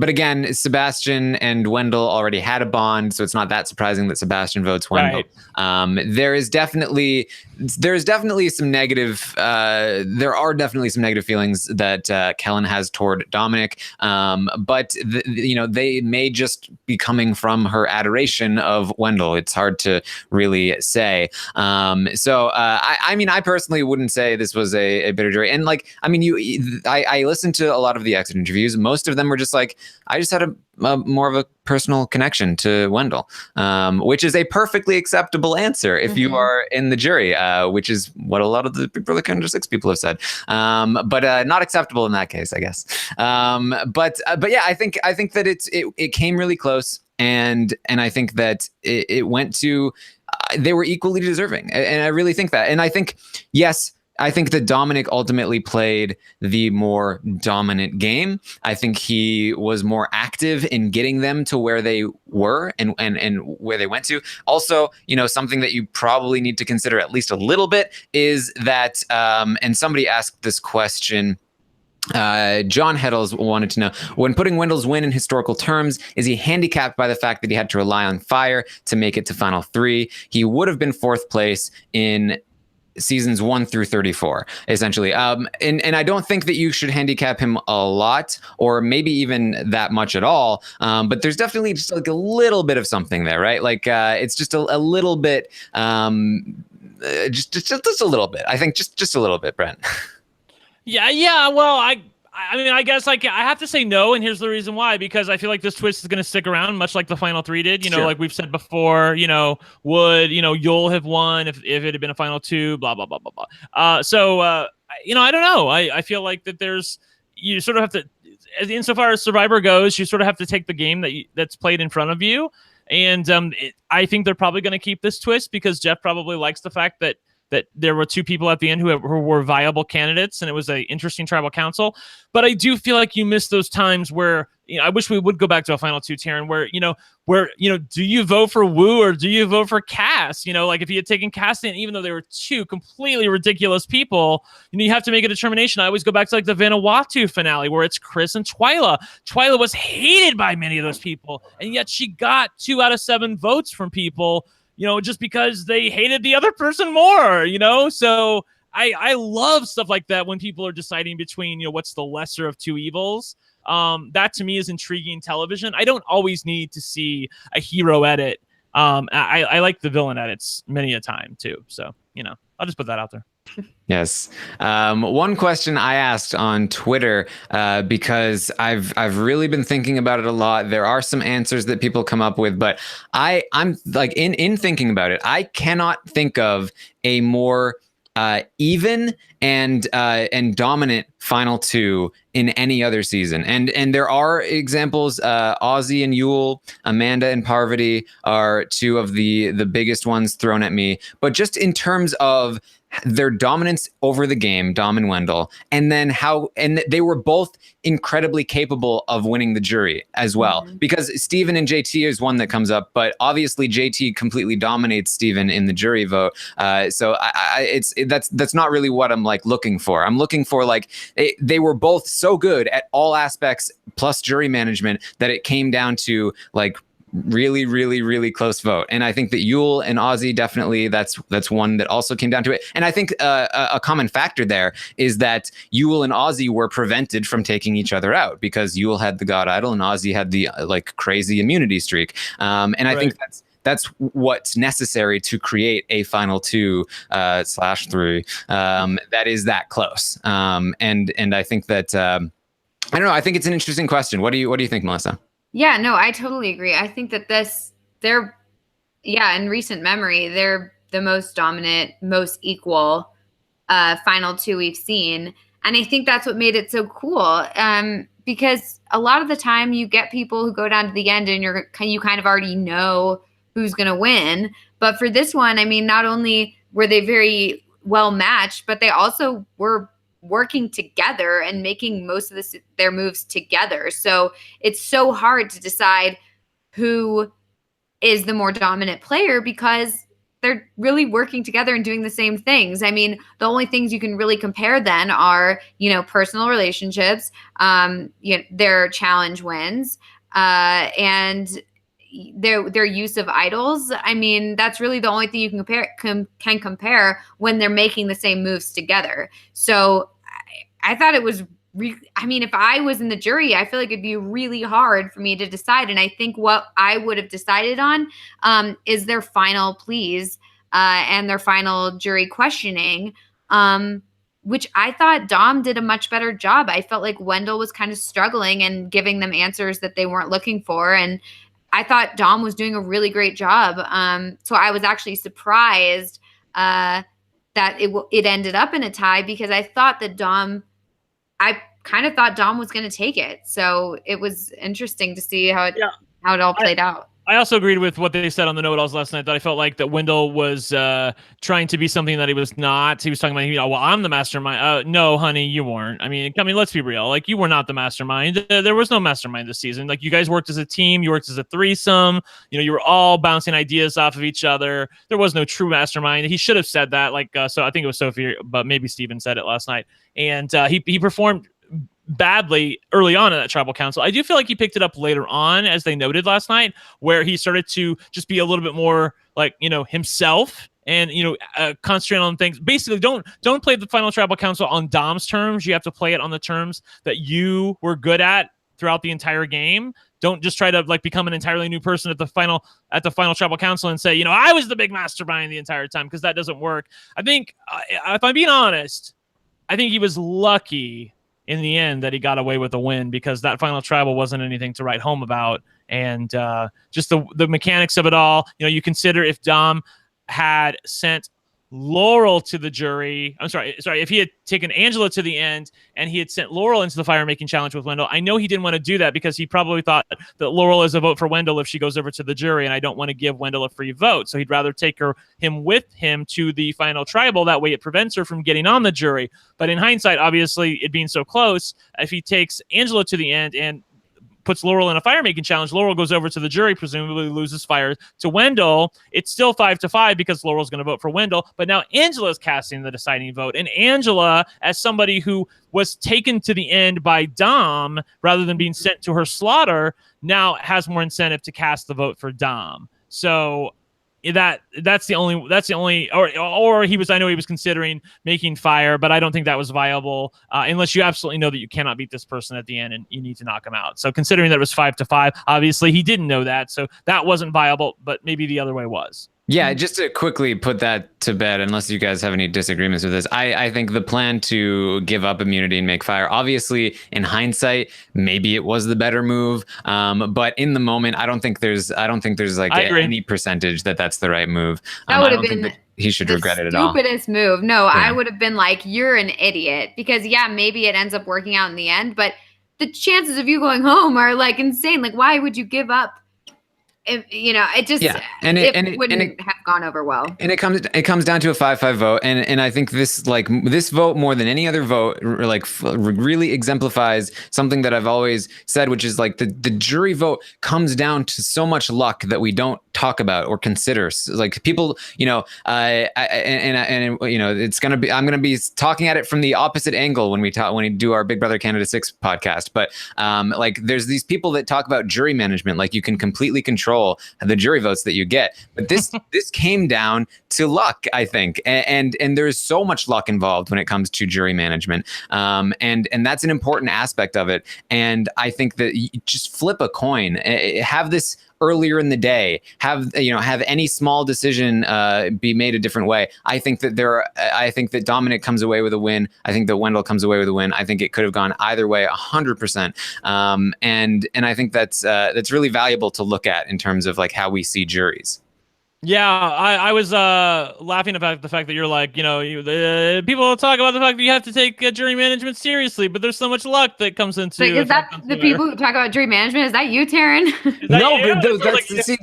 again, Sebastian and Wendell already had a bond, so it's not that surprising that Sebastian votes Wendell. Right. There is definitely some negative. There are definitely some negative feelings that Kellen has toward Dominic. But they may just be coming from her adoration of Wendell. It's hard to really say. I personally wouldn't say this was a bitter jury. And I listened to a lot of the exit interviews. Most of them were just like, I just had a more of a personal connection to Wendell, which is a perfectly acceptable answer if you are in the jury, which is what a lot of the Big Brother Canada 6 people have said. But not acceptable in that case, I guess. But yeah, I think that it came really close. And I think that it went to, they were equally deserving. And I really think that. And I think, yes, I think that Dominic ultimately played the more dominant game. I think he was more active in getting them to where they were and where they went to. Also, something that you probably need to consider at least a little bit is that, and somebody asked this question, John Heddles wanted to know, when putting Wendell's win in historical terms, is he handicapped by the fact that he had to rely on fire to make it to Final 3? He would have been 4th place in seasons 1 through 34, essentially. And I don't think that you should handicap him a lot, or maybe even that much at all. But there's definitely just like a little bit of something there, right? Like it's just a little bit, just a little bit. I think just a little bit, Brent. Yeah. Well, I mean, I guess I have to say no, and here's the reason why. Because I feel like this twist is going to stick around, much like the Final 3 did. Sure. Like we've said before, would You'll have won if it had been a Final 2, blah blah blah blah blah. I don't know. I feel like that you sort of have to, insofar as Survivor goes, you sort of have to take the game that's played in front of you. And I think they're probably going to keep this twist because Jeff probably likes the fact that there were 2 people at the end who were viable candidates, and it was an interesting tribal council. But I do feel like you miss those times where, I wish we would go back to a Final 2, Taryn, where do you vote for Wu or do you vote for Cass? Like if you had taken Cass in, even though they were 2 completely ridiculous people, you have to make a determination. I always go back to like the Vanuatu finale where it's Chris and Twyla. Twyla was hated by many of those people, and yet she got 2 out of 7 votes from people, just because they hated the other person more, So I love stuff like that when people are deciding between, what's the lesser of two evils. That to me is intriguing television. I don't always need to see a hero edit. I like the villain edits many a time too. So, I'll just put that out there. Yes. One question I asked on Twitter, because I've really been thinking about it a lot. There are some answers that people come up with, but I'm like in thinking about it, I cannot think of a more even and dominant final two in any other season. And there are examples. Ozzy and Yul, Amanda and Parvati are two of the biggest ones thrown at me. But just in terms of their dominance over the game, Dom and Wendell, and then they were both incredibly capable of winning the jury as well. Mm-hmm. Because Steven and JT is one that comes up, but obviously JT completely dominates Steven in the jury vote. So that's not really what I'm like looking for. I'm looking for they were both so good at all aspects plus jury management that it came down to really, really, really close vote. And I think that Yul and Ozzy, definitely that's one that also came down to it. And I think a common factor there is that Yul and Ozzy were prevented from taking each other out because Yul had the God Idol and Ozzy had the crazy immunity streak. And I think that's what's necessary to create a final 2/3 that is that close. And I think that I don't know. I think it's an interesting question. What do you think, Melissa? Yeah, no, I totally agree. I think that in recent memory, they're the most dominant, most equal final two we've seen. And I think that's what made it so cool. Because a lot of the time you get people who go down to the end and you kind of already know who's going to win. But for this one, I mean, not only were they very well matched, but they also were working together and making most of their moves together. So it's so hard to decide who is the more dominant player because they're really working together and doing the same things. I mean, the only things you can really compare then are, personal relationships, their challenge wins, and their use of idols. I mean, that's really the only thing you can compare when they're making the same moves together. So I thought it was if I was in the jury, I feel like it'd be really hard for me to decide. And I think what I would have decided on is their final pleas and their final jury questioning, which I thought Dom did a much better job. I felt like Wendell was kind of struggling and giving them answers that they weren't looking for. And I thought Dom was doing a really great job. So I was actually surprised that it ended up in a tie because I kind of thought Dom was going to take it. So it was interesting to see how it all played out. I also agreed with what they said on the know-it-alls last night, that I felt like that Wendell was trying to be something that he was not. He was talking about, well, I'm the mastermind. No, honey, you weren't. I mean, let's be real. You were not the mastermind. There was no mastermind this season. You guys worked as a team. You worked as a threesome. You were all bouncing ideas off of each other. There was no true mastermind. He should have said that. So I think it was Sophie, but maybe Steven said it last night. And he performed badly early on in that tribal council. I do feel like he picked it up later on, as they noted last night, where he started to just be a little bit more himself and concentrate on things. Basically, don't play the final tribal council on Dom's terms. You have to play it on the terms that you were good at throughout the entire game. Don't just try to become an entirely new person at the final tribal council and say, I was the big mastermind the entire time, because that doesn't work. I think if I'm being honest, I think he was lucky in the end that he got away with a win, because that final tribal wasn't anything to write home about. And just the mechanics of it all, you consider if Dom had sent Laurel to the jury. If he had taken Angela to the end and he had sent Laurel into the fire making challenge with Wendell, I know he didn't want to do that because he probably thought that Laurel is a vote for Wendell if she goes over to the jury, and I don't want to give Wendell a free vote. So he'd rather take him with him to the final tribal. That way it prevents her from getting on the jury. But in hindsight, obviously, it being so close, if he takes Angela to the end and puts Laurel in a fire making challenge, Laurel goes over to the jury, presumably loses fire to Wendell. It's still 5-5 because Laurel's going to vote for Wendell. But now Angela's casting the deciding vote. And Angela, as somebody who was taken to the end by Dom rather than being sent to her slaughter, now has more incentive to cast the vote for Dom. So that's the only or he was, I know he was considering making fire, but I don't think that was viable unless you absolutely know that you cannot beat this person at the end and you need to knock him out. So considering that it was 5-5, obviously he didn't know that, so that wasn't viable, but maybe the other way was. Yeah, just to quickly put that to bed, unless you guys have any disagreements with this, I think the plan to give up immunity and make fire, obviously, in hindsight, maybe it was the better move. But in the moment, I don't think there's like any percentage that that's the right move. That would have been he should regret it at all. Stupidest move. No, yeah. I would have been like, you're an idiot, because yeah, maybe it ends up working out in the end, but the chances of you going home are like insane. Like, why would you give up? If, it just it wouldn't have gone over well. And it comes down to a 5-5 vote, and I think this vote more than any other vote really exemplifies something that I've always said, which is like the jury vote comes down to so much luck that we don't talk about or consider. Like people, it's gonna be, I'm gonna be talking at it from the opposite angle when we do our Big Brother Canada 6 podcast. But there's these people that talk about jury management, like you can completely control the jury votes that you get, but this came down to luck, I think, and there's so much luck involved when it comes to jury management, and that's an important aspect of it. And I think that you just flip a coin, have this earlier in the day, have any small decision be made a different way. I think that Dominic comes away with a win. I think that Wendell comes away with a win. I think it could have gone either way 100%. And I think that's really valuable to look at in terms of like how we see juries. Yeah, I was laughing about the fact that you're like, people talk about the fact that you have to take jury management seriously, but there's so much luck that comes into. Like, is that the people who talk about jury management? Is that you, Taryn?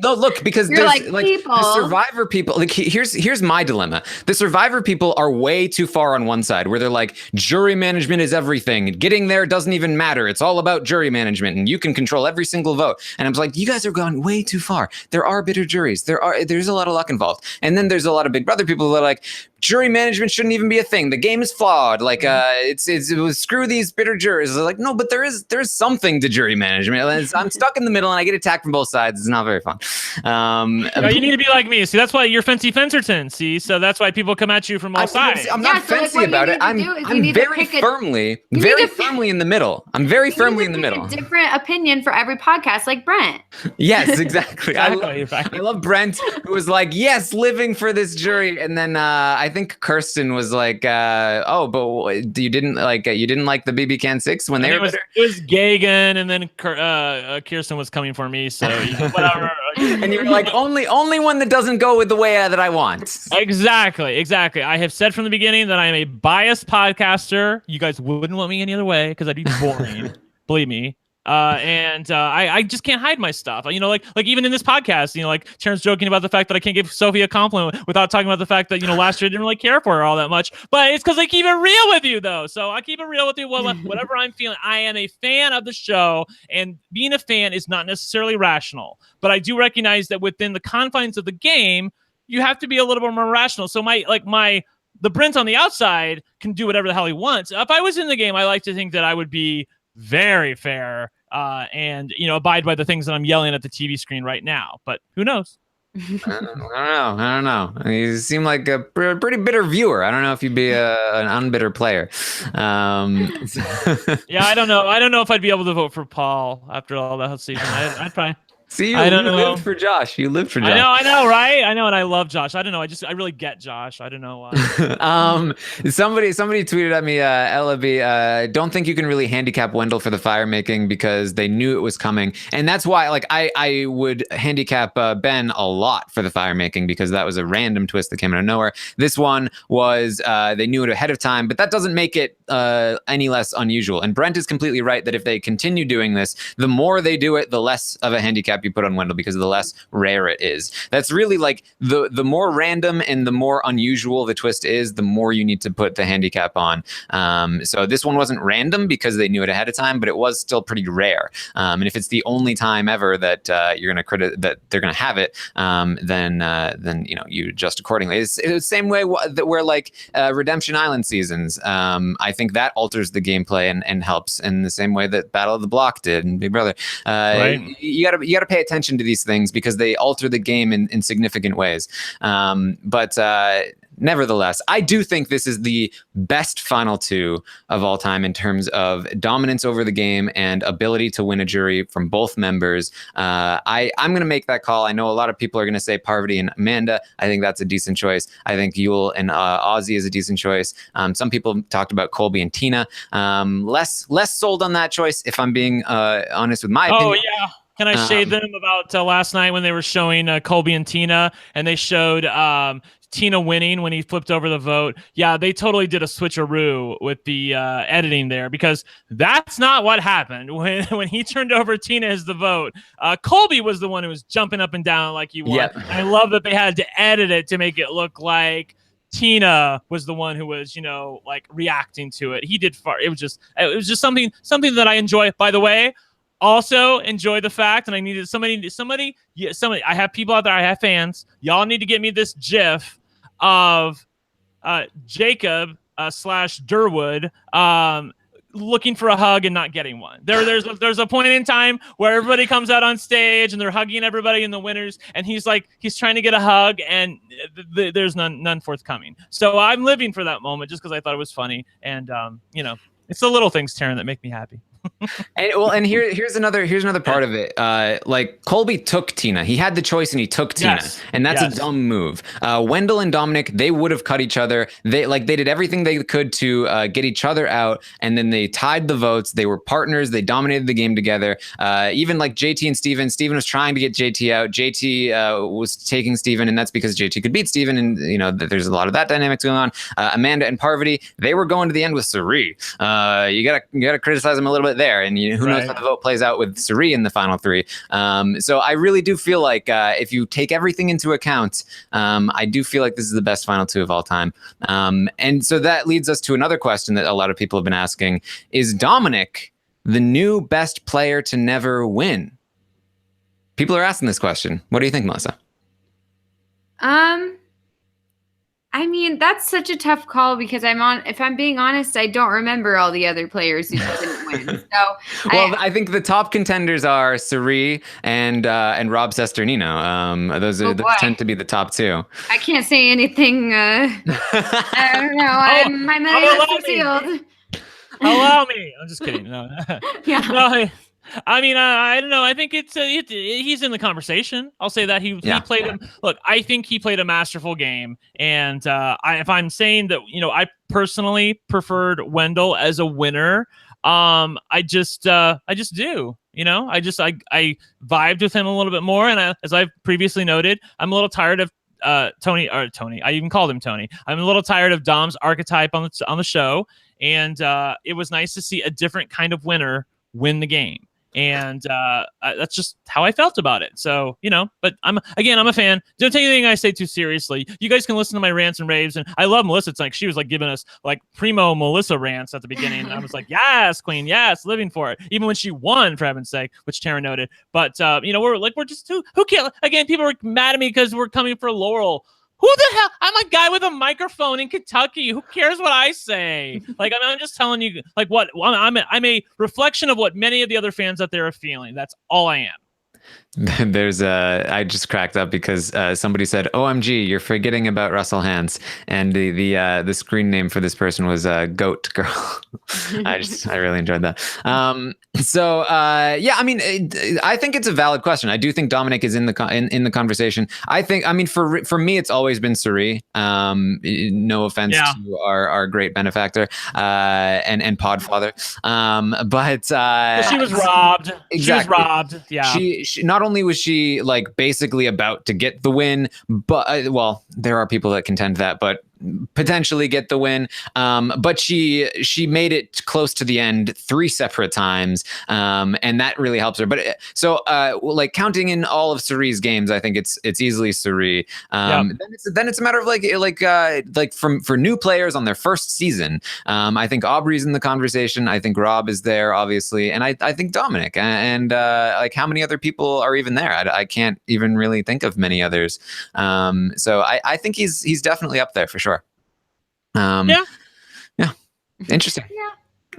Look, because you're there's like people. The Survivor people. Like, here's my dilemma. The Survivor people are way too far on one side, where they're like, jury management is everything. Getting there doesn't even matter. It's all about jury management, and you can control every single vote. And I'm like, you guys are going way too far. There are bitter juries. There's a lot of luck involved. And then there's a lot of Big Brother people that are like, jury management shouldn't even be a thing. The game is flawed. Like, it was screw these bitter jurors. They're like, no, but there is something to jury management. I'm stuck in the middle and I get attacked from both sides. It's not very fun. You need to be like me. See, that's why you're Fancy Fencerton. See, so that's why people come at you from all sides. I'm not fancy about it. I'm very firmly in the middle. I'm very firmly in the middle. A different opinion for every podcast, like Brent. Yes, exactly. I love Brent, who was like, yes, living for this jury. And then I think Kirsten was like, oh, but you didn't like the BB Can 6 when they were better? It was Gagan, and then Kirsten was coming for me, so whatever. And you were like, only one that doesn't go with the way that I want. Exactly. I have said from the beginning that I am a biased podcaster. You guys wouldn't want me any other way because I'd be boring. Believe me. And I just can't hide my stuff. Like even in this podcast, like Terrence joking about the fact that I can't give Sophie a compliment without talking about the fact that, last year I didn't really care for her all that much, but it's because I keep it real with you though. So I keep it real with you. Whatever I'm feeling, I am a fan of the show, and being a fan is not necessarily rational, but I do recognize that within the confines of the game, you have to be a little bit more rational. So the Brent on the outside can do whatever the hell he wants. If I was in the game, I like to think that I would be very fair and abide by the things that I'm yelling at the TV screen right now, but who knows? I don't know. You seem like a pretty bitter viewer. I don't know if you'd be an unbitter player. Yeah, I don't know. I don't know if I'd be able to vote for Paul after all that season. I'd probably. See, you lived for Josh. You lived for Josh. I know, right? I know, and I love Josh. I don't know. I really get Josh. I don't know why. Somebody tweeted at me, LB, don't think you can really handicap Wendell for the fire making because they knew it was coming. And that's why, I would handicap Ben a lot for the fire making because that was a random twist that came out of nowhere. This one was, they knew it ahead of time, but that doesn't make it any less unusual. And Brent is completely right that if they continue doing this, the more they do it, the less of a handicap you put on Wendell because the less rare it is. That's really like the more random and the more unusual the twist is, the more you need to put the handicap on. So this one wasn't random because they knew it ahead of time, but it was still pretty rare. And if it's the only time ever that you're going to that they're going to have it, then you adjust accordingly. It's the same way that we're like Redemption Island seasons. I think that alters the gameplay and helps in the same way that Battle of the Block did and Big Brother. Right. You gotta to pay attention to these things because they alter the game in significant ways. But nevertheless, I do think this is the best final two of all time in terms of dominance over the game and ability to win a jury from both members. I'm going to make that call. I know a lot of people are going to say Parvati and Amanda. I think that's a decent choice. I think Yul and Ozzy is a decent choice. Some people talked about Colby and Tina. Less sold on that choice, if I'm being honest with my opinion. Oh, yeah. Can I shade them about last night when they were showing Colby and Tina, and they showed Tina winning when he flipped over the vote? Yeah, they totally did a switcheroo with the editing there, because that's not what happened. When he turned over Tina as the vote, Colby was the one who was jumping up and down like he won. Yep. I love that they had to edit it to make it look like Tina was the one who was, like reacting to it. He did far. It was just something that I enjoy. By the way, also enjoy the fact, and I needed somebody. I have people out there. I have fans. Y'all need to get me this GIF of Jacob / Durwood looking for a hug and not getting one. There's a point in time where everybody comes out on stage and they're hugging everybody in the winners, and he's trying to get a hug, and there's none forthcoming. So I'm living for that moment just because I thought it was funny, and it's the little things, Taryn, that make me happy. And here's another part of it. Like Colby took Tina. He had the choice and he took Tina. Yes. And that's a dumb move. Wendell and Dominic, they would have cut each other. They did everything they could to get each other out, and then they tied the votes. They were partners. They dominated the game together. Even like JT and Steven. Steven was trying to get JT out. JT was taking Steven, and that's because JT could beat Steven, and there's a lot of that dynamics going on. Amanda and Parvati, they were going to the end with Suri. You gotta criticize them a little bit there, and who knows how the vote plays out with Suri in the final three. So I really do feel like if you take everything into account, I do feel like this is the best final two of all time. And so that leads us to another question that a lot of people have been asking: is Dominic the new best player to never win? People are asking this question. What do you think, Melissa? I mean, that's such a tough call because if I'm being honest, I don't remember all the other players who didn't win. So I think the top contenders are Suri and Rob Sesternino. Those tend to be the top two. I can't say anything. I don't know. My mind is sealed. Allow me. I'm just kidding. No. Yeah. No, I mean, I don't know. I think he's in the conversation. I'll say that he played him. Look, I think he played a masterful game, and if I'm saying that, I personally preferred Wendell as a winner. I just do. I vibed with him a little bit more, and as I've previously noted, I'm a little tired of Tony. I even called him Tony. I'm a little tired of Dom's archetype on the show, and it was nice to see a different kind of winner win the game. And that's just how I felt about it. So, but I'm a fan. Don't take anything I say too seriously. You guys can listen to my rants and raves. And I love Melissa. It's like she was like giving us like primo Melissa rants at the beginning. And I was like, yes, queen. Yes, living for it. Even when she won, for heaven's sake, which Taryn noted. But, we're just who cares? Again, people are mad at me because we're coming for Laurel. Who the hell? I'm a guy with a microphone in Kentucky. Who cares what I say? I'm just telling you, what I'm a reflection of what many of the other fans out there are feeling. That's all I am. I just cracked up because somebody said, "OMG, you're forgetting about Russell Hantz," and the screen name for this person was Goat Girl. I really enjoyed that. I mean, I think it's a valid question. I do think Dominic is in the conversation. For me, it's always been Suri. No offense to our great benefactor and Podfather, but she was robbed. Exactly. She was robbed. Yeah. She not only was she basically about to get the win, but there are people that contend that, but potentially get the win. But she made it close to the end 3 separate times, and that really helps her. But counting in all of Suri's games, I think it's easily Suri. Then it's a matter of for new players on their first season. I think Aubrey's in the conversation. I think Rob is there, obviously, and I think Dominic and how many other people are even there? I can't even really think of many others. So I think he's definitely up there for sure. Yeah. Interesting. Yeah.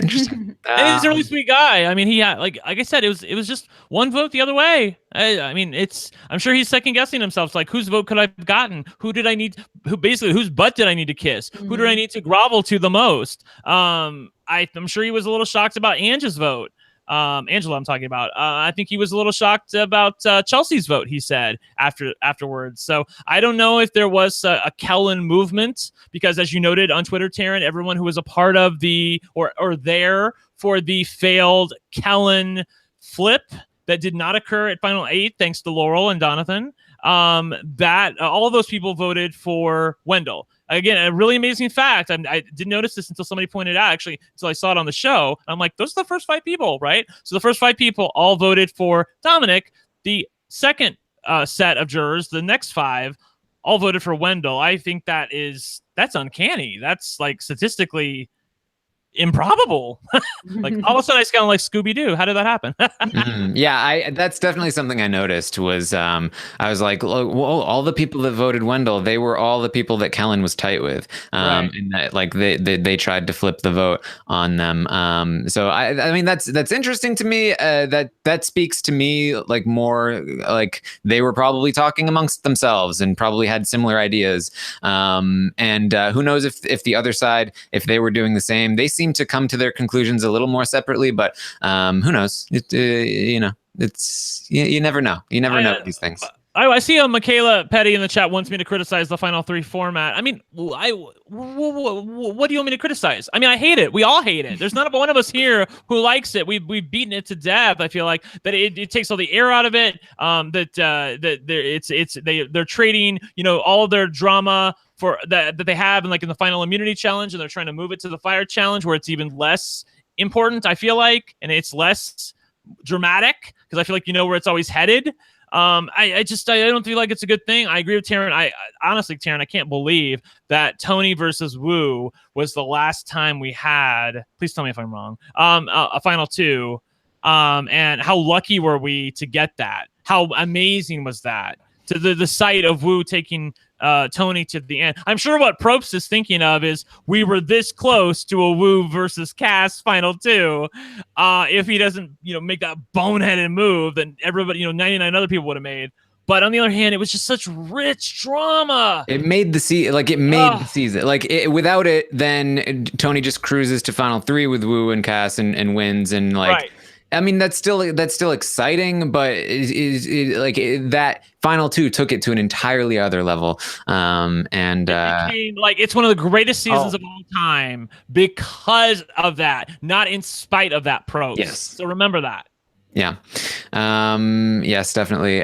Interesting. And he's a really sweet guy. I mean, he had, like I said, it was just one vote the other way. I mean, I'm sure he's second guessing himself. It's like, whose vote could I have gotten? Whose butt did I need to kiss? Who did I need to grovel to the most? I'm sure he was a little shocked about Angela's vote. Angela, I'm talking about. I think he was a little shocked about Chelsea's vote, he said afterwards. So I don't know if there was a Kellen movement, because as you noted on Twitter, Taryn, everyone who was a part of the or there for the failed Kellen flip that did not occur at Final 8, thanks to Laurel and Donathan, that all of those people voted for Wendell. Again, a really amazing fact. I didn't notice this until somebody pointed it out, actually, until I saw it on the show. I'm like, those are the first 5 people, right? So the first 5 people all voted for Dominic. The second set of jurors, the next 5, all voted for Wendell. I think that's uncanny. That's like statistically improbable. Like all of a sudden I just kind of like Scooby-Doo. How did that happen? Yeah, that's definitely something I noticed was I was like, whoa, all the people that voted Wendell, they were all the people that Kellen was tight with. Right. And that, like they tried to flip the vote on them. So I mean that's interesting to me. That speaks to me like more like they were probably talking amongst themselves and probably had similar ideas. And who knows if the other side, if they were doing the same. They seem to come to their conclusions a little more separately, but who knows? You know, you never know. You never know these things. I see Michaela Petty in the chat wants me to criticize the Final 3 format. I mean, what do you want me to criticize? I mean, I hate it. We all hate it. There's not one of us here who likes it. We've beaten it to death. I feel like that it takes all the air out of it. They're trading, you know, all of their drama for that they have in the final immunity challenge, and they're trying to move it to the fire challenge where it's even less important, I feel like, and it's less dramatic because I feel like you know where it's always headed. I don't feel like it's a good thing. I agree with Taryn. I honestly, Taryn, I can't believe that Tony versus Wu was the last time we had, please tell me if I'm wrong, a Final 2. And how lucky were we to get that? How amazing was that? To the sight of Wu taking Tony to the end. I'm sure what Probst is thinking of is we were this close to a Wu versus Cass Final 2. If he doesn't, make that boneheaded move that everybody, 99 other people would have made. But on the other hand, it was just such rich drama. It made the season, the season. Without it, then Tony just cruises to Final 3 with Wu and Cass and wins Right. I mean, that's still exciting, but that Final 2 took it to an entirely other level. It became, it's one of the greatest seasons of all time because of that, not in spite of that pros. Yes. So remember that. Yeah. Yes, definitely.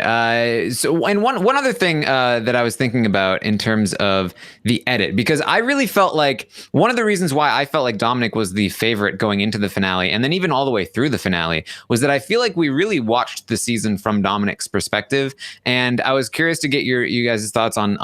So, and one other thing that I was thinking about in terms of the edit, because I really felt like one of the reasons why I felt like Dominic was the favorite going into the finale, and then even all the way through the finale, was that I feel like we really watched the season from Dominic's perspective, and I was curious to get you guys' thoughts on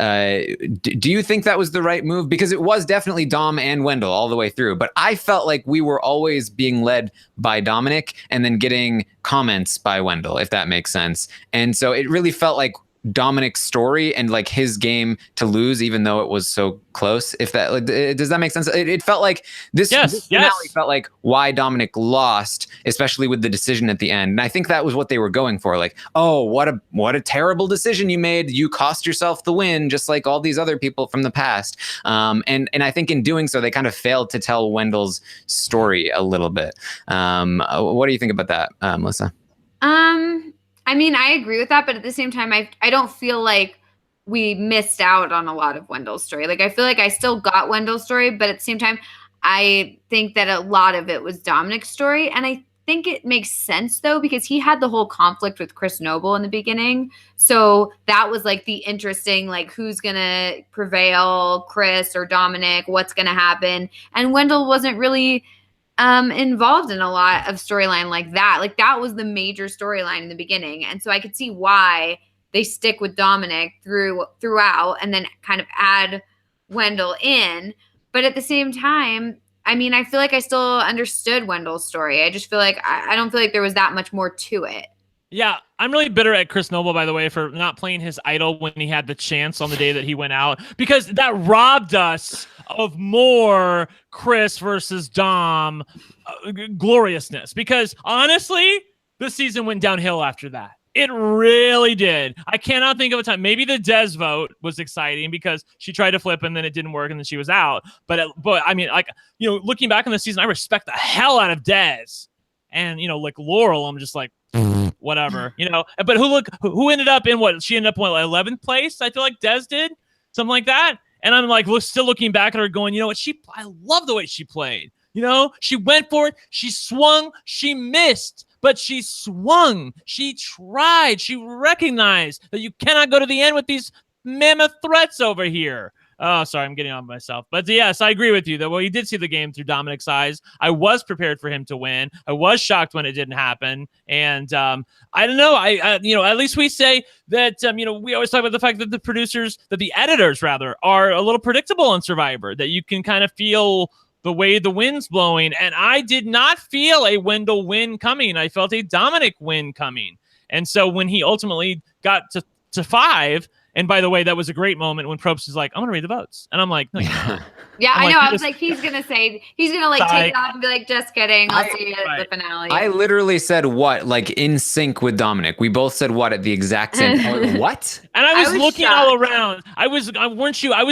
do you think that was the right move? Because it was definitely Dom and Wendell all the way through, but I felt like we were always being led by Dominic and then getting comments by Wendell, if that makes sense. And so it really felt like Dominic's story and his game to lose, even though it was so close. If that does that make sense? It felt like this finale felt like why Dominic lost, especially with the decision at the end. And I think that was what they were going for. Oh, what a terrible decision you made. You cost yourself the win, just like all these other people from the past. And I think in doing so, they kind of failed to tell Wendell's story a little bit. What do you think about that, Melissa? I mean, I agree with that, but at the same time, I don't feel like we missed out on a lot of Wendell's story. I feel like I still got Wendell's story, but at the same time, I think that a lot of it was Dominic's story. And I think it makes sense, though, because he had the whole conflict with Chris Noble in the beginning. So that was the interesting, who's going to prevail, Chris or Dominic, what's going to happen. And Wendell wasn't really involved in a lot of storyline like that. That was the major storyline in the beginning. And so I could see why they stick with Dominic throughout and then kind of add Wendell in. But at the same time, I mean, I feel like I still understood Wendell's story. I just feel like I don't feel like there was that much more to it. Yeah, I'm really bitter at Chris Noble, by the way, for not playing his idol when he had the chance on the day that he went out, because that robbed us of more Chris versus Dom gloriousness. Because honestly, the season went downhill after that. It really did. I cannot think of a time. Maybe the Des vote was exciting because she tried to flip and then it didn't work and then she was out. But I mean, like, looking back on the season, I respect the hell out of Des. And, like Laurel, I'm just like, whatever, but who ended up in what? She ended up in 11th place. I feel like Des did something like that. And I'm like, still looking back at her going, I love the way she played. She went for it. She swung. She missed, but she swung. She tried. She recognized that you cannot go to the end with these mammoth threats over here. Oh, sorry, I'm getting on myself. But yes, I agree with you that we did see the game through Dominic's eyes. I was prepared for him to win. I was shocked when it didn't happen. And I don't know. At least we say that, we always talk about the fact that the editors rather, are a little predictable on Survivor, that you can kind of feel the way the wind's blowing. And I did not feel a Wendell win coming. I felt a Dominic win coming. And so when he ultimately got to 5, and by the way, that was a great moment when Probst is like, I'm going to read the votes. And I'm like, no, you're not. Yeah, I know. I was like, he's going to take it off and be like, just kidding. I'll see you at the finale. I literally said what, like in sync with Dominic. We both said what at the exact same time. What? And I was looking all around. I was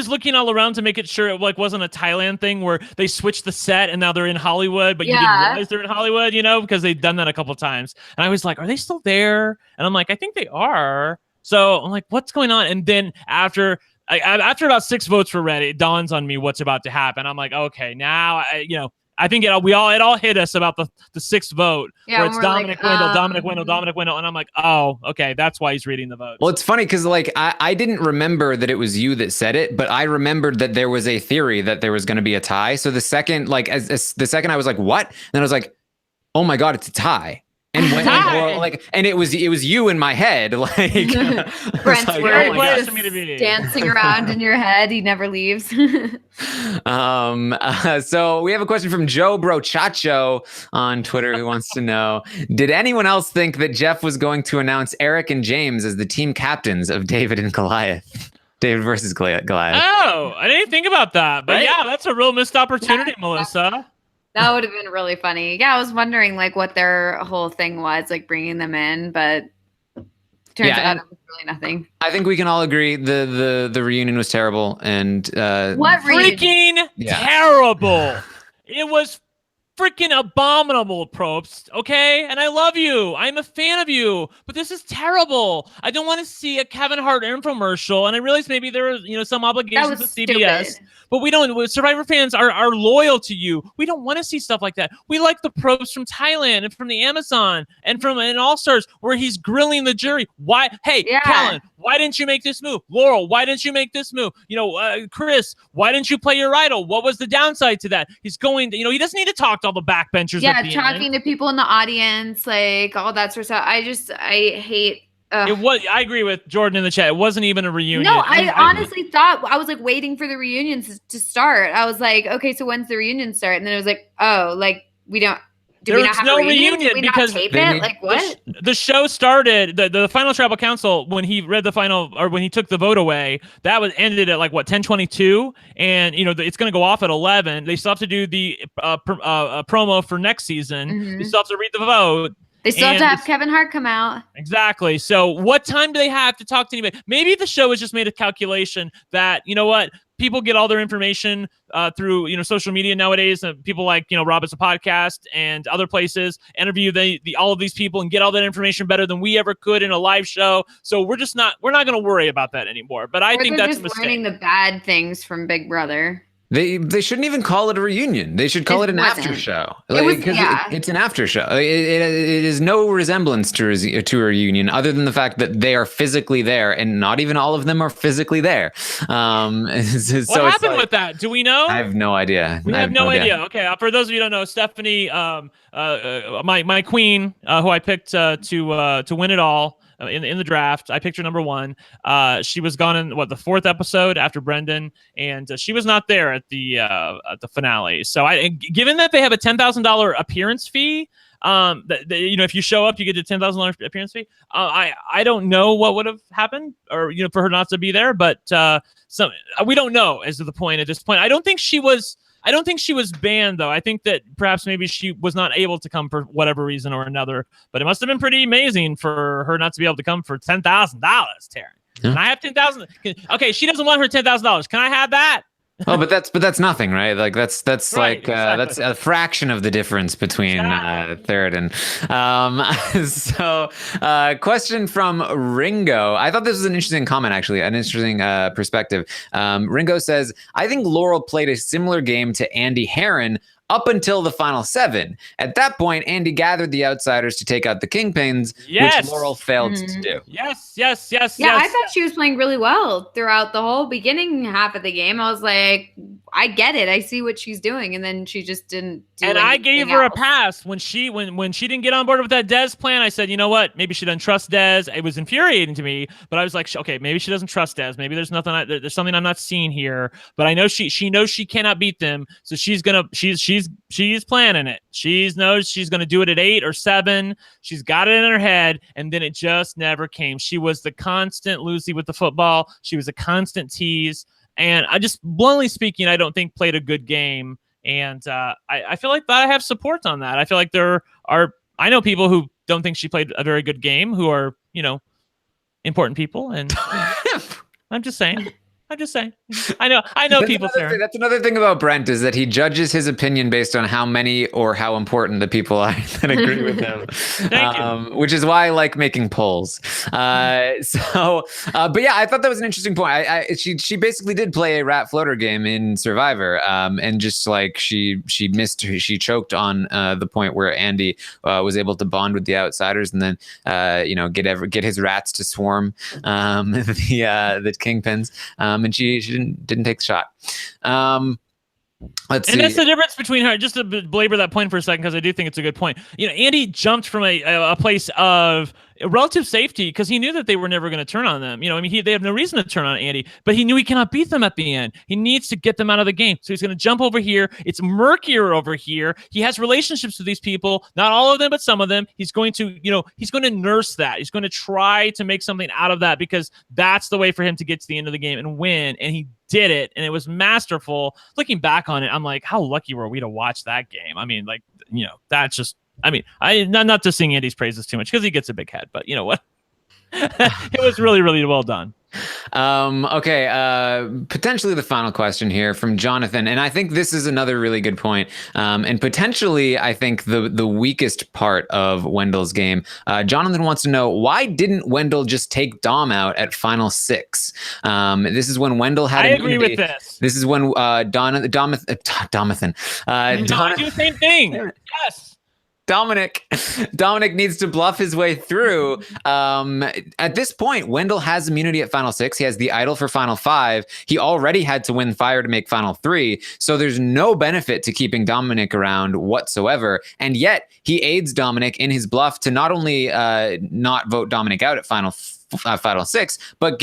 looking all around to make it sure it wasn't a Thailand thing where they switched the set and now they're in Hollywood, but you didn't realize they're in Hollywood, because they've done that a couple of times. And I was like, are they still there? And I'm like, I think they are. So I'm like, what's going on? And then after about 6 votes were ready, it dawns on me what's about to happen. I'm like, okay, now I think it all hit us about the 6th vote, where it's Dominic Wendell, Dominic Wendell, and I'm like, oh, okay, that's why he's reading the votes. Well, it's funny because I didn't remember that it was you that said it, but I remembered that there was a theory that there was going to be a tie. So the second, the second I was like, what? Then I was like, oh my God, it's a tie. And and it was you in my head, Brent's dancing around in your head. He never leaves. So we have a question from Joe Brochacho on Twitter who wants to know: did anyone else think that Jeff was going to announce Eric and James as the team captains of David and Goliath? David versus Goliath. Oh, I didn't think about that, but yeah, that's a real missed opportunity, Melissa. That would have been really funny. Yeah, I was wondering what their whole thing was, bringing them in, but turns out it was really nothing. I think we can all agree the reunion was terrible, and what freaking terrible! It was freaking abominable, Probst. Okay, and I love you. I'm a fan of you, but this is terrible. I don't want to see a Kevin Hart infomercial, and I realize maybe there are some obligations with CBS. Stupid. But we don't. Survivor fans are loyal to you. We don't want to see stuff like that. We like the Probst from Thailand and from the Amazon and from All Stars where he's grilling the jury. Why? Hey, Kellen, why didn't you make this move? Laurel, why didn't you make this move? Chris, why didn't you play your idol? What was the downside to that? He's going. He doesn't need to talk to all the backbenchers. Yeah, talking to people in the audience, all that sort of stuff. I hate. It was. I agree with Jordan in the chat. It wasn't even a reunion. No, I honestly thought I was waiting for the reunions to start. I was like, okay, so when's the reunion start? And then it was like, oh, we don't. Do we not have a reunion? Because tape it? What? The show started. The final tribal council, when he read the final, or when he took the vote away, that was ended at 10:22, and it's going to go off at 11. They still have to do the promo for next season. Mm-hmm. They still have to read the vote. They still have to have Kevin Hart come out. Exactly. So what time do they have to talk to anybody? Maybe the show has just made a calculation that, people get all their information through, social media nowadays. And people like, Rob as a podcast and other places interview all of these people and get all that information better than we ever could in a live show. So we're not going to worry about that anymore. But I think that's a mistake. Learning the bad things from Big Brother. They shouldn't even call it a reunion. They should call it an after show. It's an after show. It is no resemblance to a reunion other than the fact that they are physically there, and not even all of them are physically there. What happened with that? Do we know? I have no idea. We have no idea. Okay, for those of you who don't know, Stephanie, my queen, who I picked to win it all. In the draft, I picked her number 1. She was gone in the 4th episode after Brendan, and she was not there at the finale. So given that they have a $10,000 appearance fee, If you show up, you get a $10,000 appearance fee. I don't know what would have happened, or for her not to be there, but we don't know as to the point at this point. I don't think she was banned, though. I think that perhaps maybe she was not able to come for whatever reason or another. But it must have been pretty amazing for her not to be able to come for $10,000, Taryn. Yeah. Can I have $10,000? Okay, she doesn't want her $10,000. Can I have that? Oh, but that's nothing, right? Like that's Right, like exactly. that's a fraction of the difference between third and question from Ringo. I thought this was an interesting comment, actually, an interesting perspective. Ringo says, I think Laurel played a similar game to Andy Herron up until the final 7. At that point, Andy gathered the outsiders to take out the Kingpins, which Laurel failed to do. Yes. Yeah, I thought she was playing really well throughout the whole beginning half of the game. I was like, I get it. I see what she's doing. And then she just didn't do And I gave her else. a pass when she didn't get on board with that Dez plan. I said, you know what? Maybe she doesn't trust Dez. It was infuriating to me, but I was like, okay, maybe she doesn't trust Dez. Maybe there's something I'm not seeing here. But I know she knows she cannot beat them, so she's planning it. She knows she's gonna do it at 8 or 7. She's got it in her head, and then it just never came. She was the constant Lucy with the football. She was a constant tease. And I just, bluntly speaking, I don't think played a good game. And I feel like I have support on that. I feel like I know people who don't think she played a very good game, who are, important people. And I'm just saying. I know people, Sarah. That's another thing about Brent, is that he judges his opinion based on how many or how important the people are that agree with him. Thank you. Which is why I like making polls. But yeah, I thought that was an interesting point. She basically did play a rat floater game in Survivor, and just like she choked on the point where Andy was able to bond with the outsiders, and then get his rats to swarm the Kingpins. And she didn't take the shot. Let's see. And that's the difference between her. Just to belabor that point for a second, because I do think it's a good point. Andy jumped from a place of relative safety because he knew that they were never going to turn on them. They have no reason to turn on Andy, but he knew he cannot beat them at the end. He needs to get them out of the game. So he's going to jump over here. It's murkier over here. He has relationships with these people, not all of them, but some of them. He's going to nurse that. He's going to try to make something out of that, because that's the way for him to get to the end of the game and win. And he did it, and it was masterful. Looking back on it, I'm like, how lucky were we to watch that game? That's just, not to sing Andy's praises too much, because he gets a big head, but you know what? It was really, really well done. Okay. Potentially the final question here from Jonathan. And I think this is another really good point. And potentially, I think the weakest part of Wendell's game. Jonathan wants to know, why didn't Wendell just take Dom out at final 6? This is when Wendell had immunity. Agree with this. This is when Donathan. I do the same thing. Yes. Dominic needs to bluff his way through. At this point, Wendell has immunity at final 6. He has the idol for final 5. He already had to win fire to make final 3. So there's no benefit to keeping Dominic around whatsoever. And yet he aids Dominic in his bluff to not only not vote Dominic out at final 6, but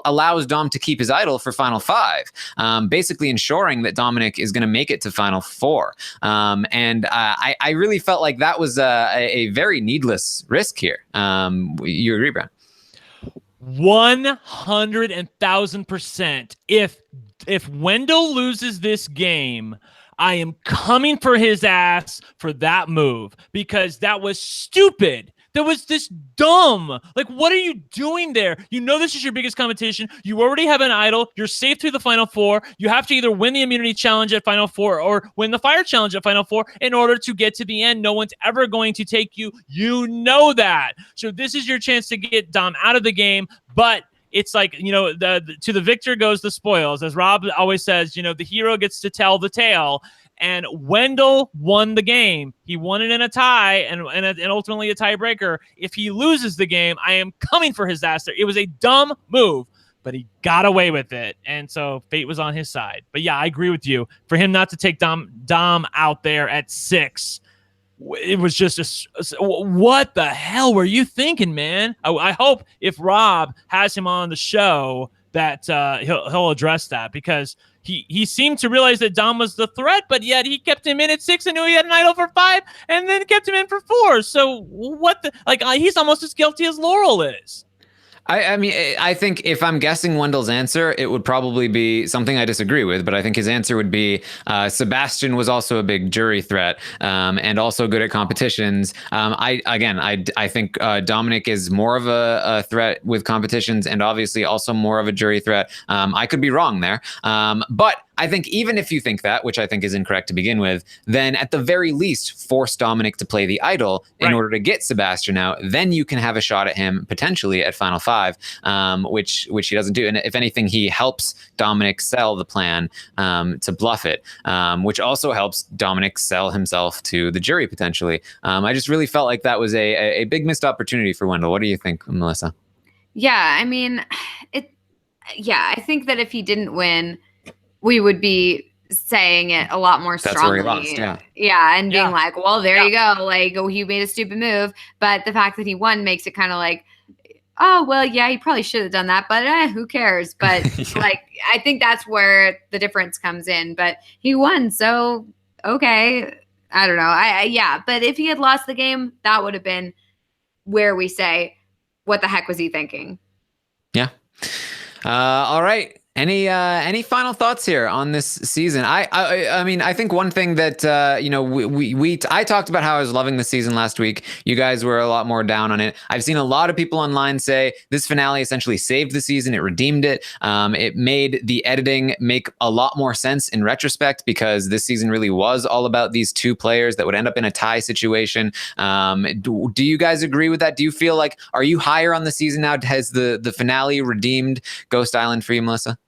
allows Dom to keep his idol for final 5, basically ensuring that Dominic is going to make it to final 4. And I really felt like that was a very needless risk here. You agree, Brian? 100,000%. If Wendell loses this game, I am coming for his ass for that move, because that was stupid. That was this dumb. Like, what are you doing there? This is your biggest competition. You already have an idol. You're safe through the final 4. You have to either win the immunity challenge at final 4 or win the fire challenge at final 4 in order to get to the end. No one's ever going to take you. You know that. So this is your chance to get Dom out of the game. But it's like, to the victor goes the spoils. As Rob always says, the hero gets to tell the tale. And Wendell won the game. He won it in a tie and ultimately a tiebreaker. If he loses the game, I am coming for his ass there. It was a dumb move, but he got away with it. And so fate was on his side. But yeah, I agree with you. For him not to take Dom out there at 6, it was just what the hell were you thinking, man? I hope if Rob has him on the show that he'll address that, because he seemed to realize that Dom was the threat, but yet he kept him in at 6 and knew he had an idol for 5, and then kept him in for 4. So what the, like, he's almost as guilty as Laurel is. I mean, I think if I'm guessing Wendell's answer, it would probably be something I disagree with, but I think his answer would be Sebastian was also a big jury threat, and also good at competitions. I think Dominic is more of a threat with competitions, and obviously also more of a jury threat. I could be wrong there, but I think even if you think that, which I think is incorrect to begin with, then at the very least force Dominic to play the idol in order to get Sebastian out. Then you can have a shot at him potentially at Final 5, which he doesn't do. And if anything, he helps Dominic sell the plan to bluff it, which also helps Dominic sell himself to the jury potentially. I just really felt like that was a big missed opportunity for Wendell. What do you think, Melissa? Yeah, I mean, I think that if he didn't win, we would be saying it a lot more strongly. That's where he lost, and being like, well, there you go. Like, oh, he made a stupid move. But the fact that he won makes it kind of like, oh, well, yeah, he probably should have done that, but who cares? But like, I think that's where the difference comes in. But he won, so okay. I don't know. But if he had lost the game, that would have been where we say, what the heck was he thinking? Yeah. All right. Any final thoughts here on this season? I mean, I think one thing that I talked about how I was loving the season last week. You guys were a lot more down on it. I've seen a lot of people online say this finale essentially saved the season. It redeemed it. It made the editing make a lot more sense in retrospect, because this season really was all about these two players that would end up in a tie situation. Do you guys agree with that? Do you feel like, are you higher on the season now? Has the finale redeemed Ghost Island for you, Melissa?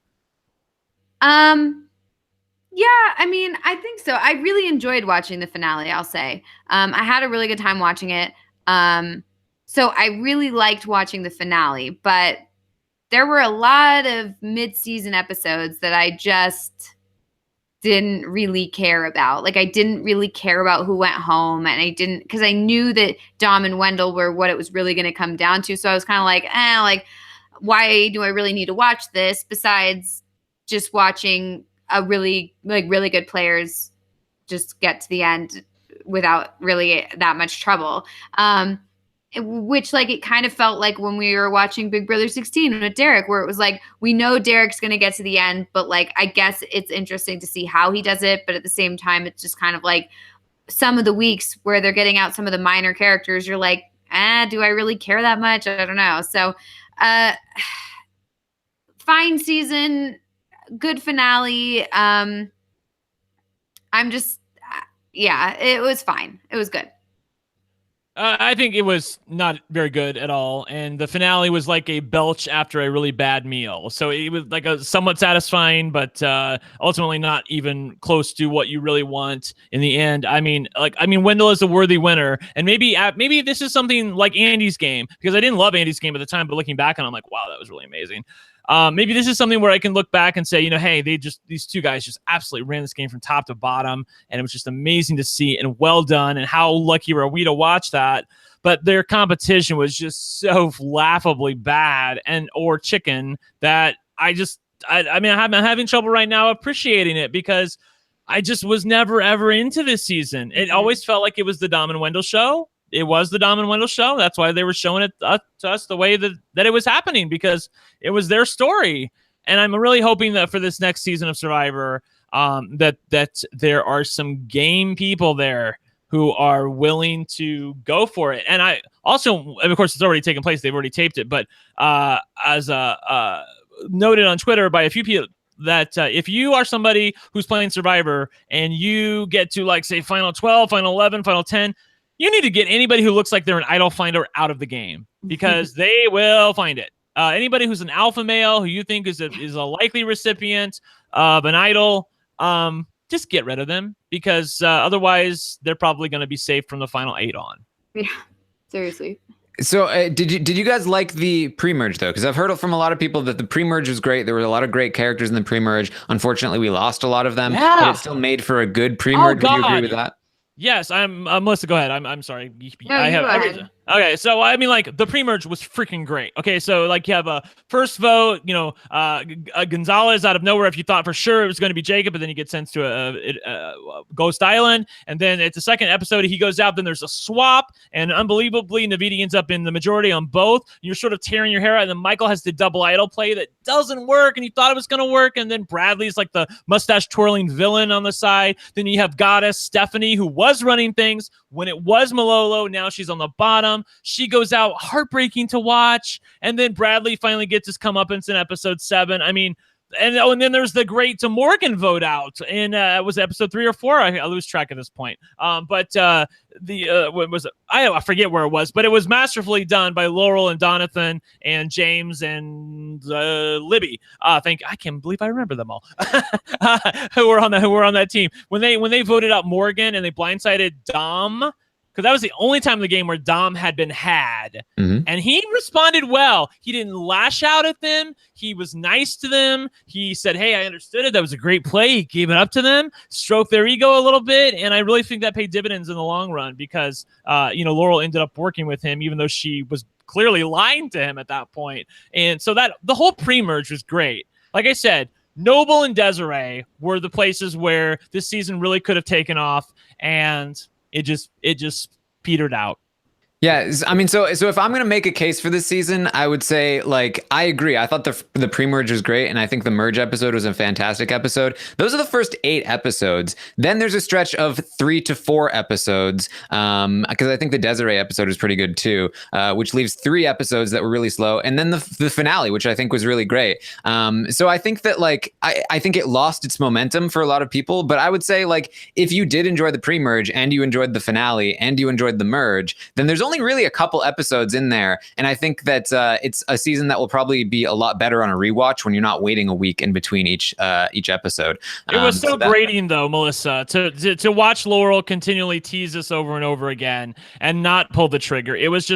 Yeah, I mean, I think so. I really enjoyed watching the finale, I'll say. I had a really good time watching it. So I really liked watching the finale, but there were a lot of mid-season episodes that I just didn't really care about. Like, I didn't really care about who went home, and I didn't, because I knew that Dom and Wendell were what it was really going to come down to. So I was kind of like, why do I really need to watch this besides just watching a really good players just get to the end without really that much trouble. Which, like, it kind of felt like when we were watching Big Brother 16 with Derek, where it was like, we know Derek's going to get to the end, but like, I guess it's interesting to see how he does it. But at the same time, it's just kind of like some of the weeks where they're getting out some of the minor characters. You're like, do I really care that much? I don't know. So, fine season, good finale. I'm just, it was fine. It was good. I think it was not very good at all, and the finale was like a belch after a really bad meal. So it was like a somewhat satisfying, but ultimately not even close to what you really want in the end. I mean, Wendell is a worthy winner, and maybe this is something like Andy's game, because I didn't love Andy's game at the time, but looking back on it, I'm like, wow, that was really amazing. Maybe this is something where I can look back and say, hey, these two guys just absolutely ran this game from top to bottom, and it was just amazing to see and well done, and how lucky were we to watch that. But their competition was just so laughably bad or chicken that I'm having trouble right now appreciating it, because I just was never ever into this season. It always felt like it was the Dom and Wendell show. It was the Dom and Wendell show. That's why they were showing it to us the way that it was happening, because it was their story. And I'm really hoping that for this next season of Survivor, that there are some game people there who are willing to go for it. And I also, of course, it's already taken place. They've already taped it. But as noted on Twitter by a few people, that if you are somebody who's playing Survivor and you get to, like, say, Final 12, Final 11, Final 10, you need to get anybody who looks like they're an idol finder out of the game, because they will find it. Anybody who's an alpha male who you think is a likely recipient of an idol, just get rid of them, because otherwise they're probably going to be safe from the final 8 on. Yeah, seriously. So did you guys like the pre-merge, though? Because I've heard from a lot of people that the pre-merge was great. There were a lot of great characters in the pre-merge. Unfortunately, we lost a lot of them, but it still made for a good pre-merge. Do you agree with that? Yes, I'm Melissa, go ahead. I'm sorry. No, Okay, so I mean, like the pre-merge was freaking great. Okay, so like you have a first vote, Gonzalez out of nowhere. If you thought for sure it was going to be Jacob, but then he gets sent to a Ghost Island, and then it's the second episode he goes out. Then there's a swap, and unbelievably, Navidi ends up in the majority on both. You're sort of tearing your hair out, and then Michael has the double idol play that doesn't work, and you thought it was going to work, and then Bradley's like the mustache twirling villain on the side. Then you have Goddess Stephanie, who was running things when it was Malolo. Now she's on the bottom. She goes out, heartbreaking to watch. And then Bradley finally gets his comeuppance in episode 7. I mean, and then there's the great to Morgan vote out in was it episode 3 or 4? I lose track at this point. What was it? I forget where it was, but it was masterfully done by Laurel and Donathan and James and Libby. I can't believe I remember them all who were on that team when they voted out Morgan and they blindsided Dom. Because that was the only time in the game where Dom had been had. Mm-hmm. And he responded well. He didn't lash out at them. He was nice to them. He said, hey, I understood it. That was a great play. He gave it up to them, stroked their ego a little bit. And I really think that paid dividends in the long run because, Laurel ended up working with him, even though she was clearly lying to him at that point. And so that the whole pre-merge was great. Like I said, Noble and Desiree were the places where this season really could have taken off. And it just petered out. Yeah, I mean, so if I'm going to make a case for this season, I would say, like, I agree. I thought the pre-merge was great, and I think the merge episode was a fantastic episode. Those are the first 8 episodes. Then there's a stretch of 3 to 4 episodes, because I think the Desiree episode was pretty good too, which leaves 3 episodes that were really slow, and then the finale, which I think was really great. So I think that, like, I think it lost its momentum for a lot of people, but I would say, like, if you did enjoy the pre-merge, and you enjoyed the finale, and you enjoyed the merge, then there's only really a couple episodes in there, and I think that it's a season that will probably be a lot better on a rewatch when you're not waiting a week in between each episode. It was so grating, though, Melissa, to watch Laurel continually tease us over and over again and not pull the trigger. It was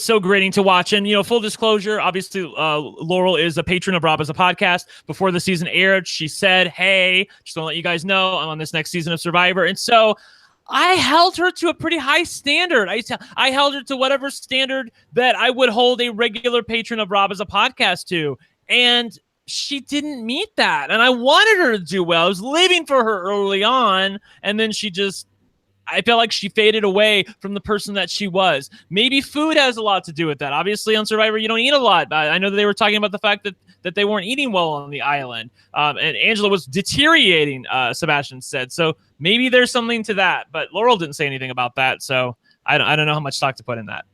so grating to watch. And full disclosure, obviously, Laurel is a patron of Rob as a podcast. Before the season aired, she said, "Hey, just want to let you guys know I'm on this next season of Survivor," and so I held her to a pretty high standard. I held her to whatever standard that I would hold a regular patron of Rob as a podcast to. And she didn't meet that. And I wanted her to do well. I was living for her early on. And then I felt like she faded away from the person that she was. Maybe food has a lot to do with that. Obviously, on Survivor, you don't eat a lot. I know that they were talking about the fact that they weren't eating well on the island. And Angela was deteriorating, Sebastian said. So maybe there's something to that. But Laurel didn't say anything about that. So I don't know how much stock to put in that.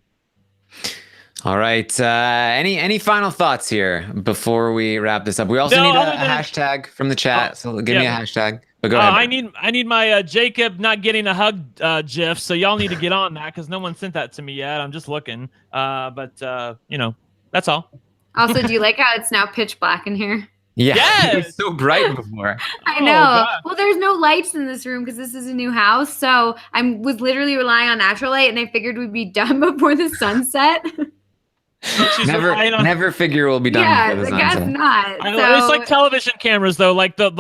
All right. Any final thoughts here before we wrap this up? We also need a hashtag from the chat. So give me a hashtag. But go ahead. I need my Jacob not getting a hug gif. So y'all need to get on that because no one sent that to me yet. I'm just looking. But that's all. Also, do you like how it's now pitch black in here? Yeah, yes! It was so bright before. I know. Well, there's no lights in this room because this is a new house. So I was literally relying on natural light, and I figured we'd be done before the sunset. Never figure we'll be done before the sunset. Guess not. I know, it's like television cameras though. Like the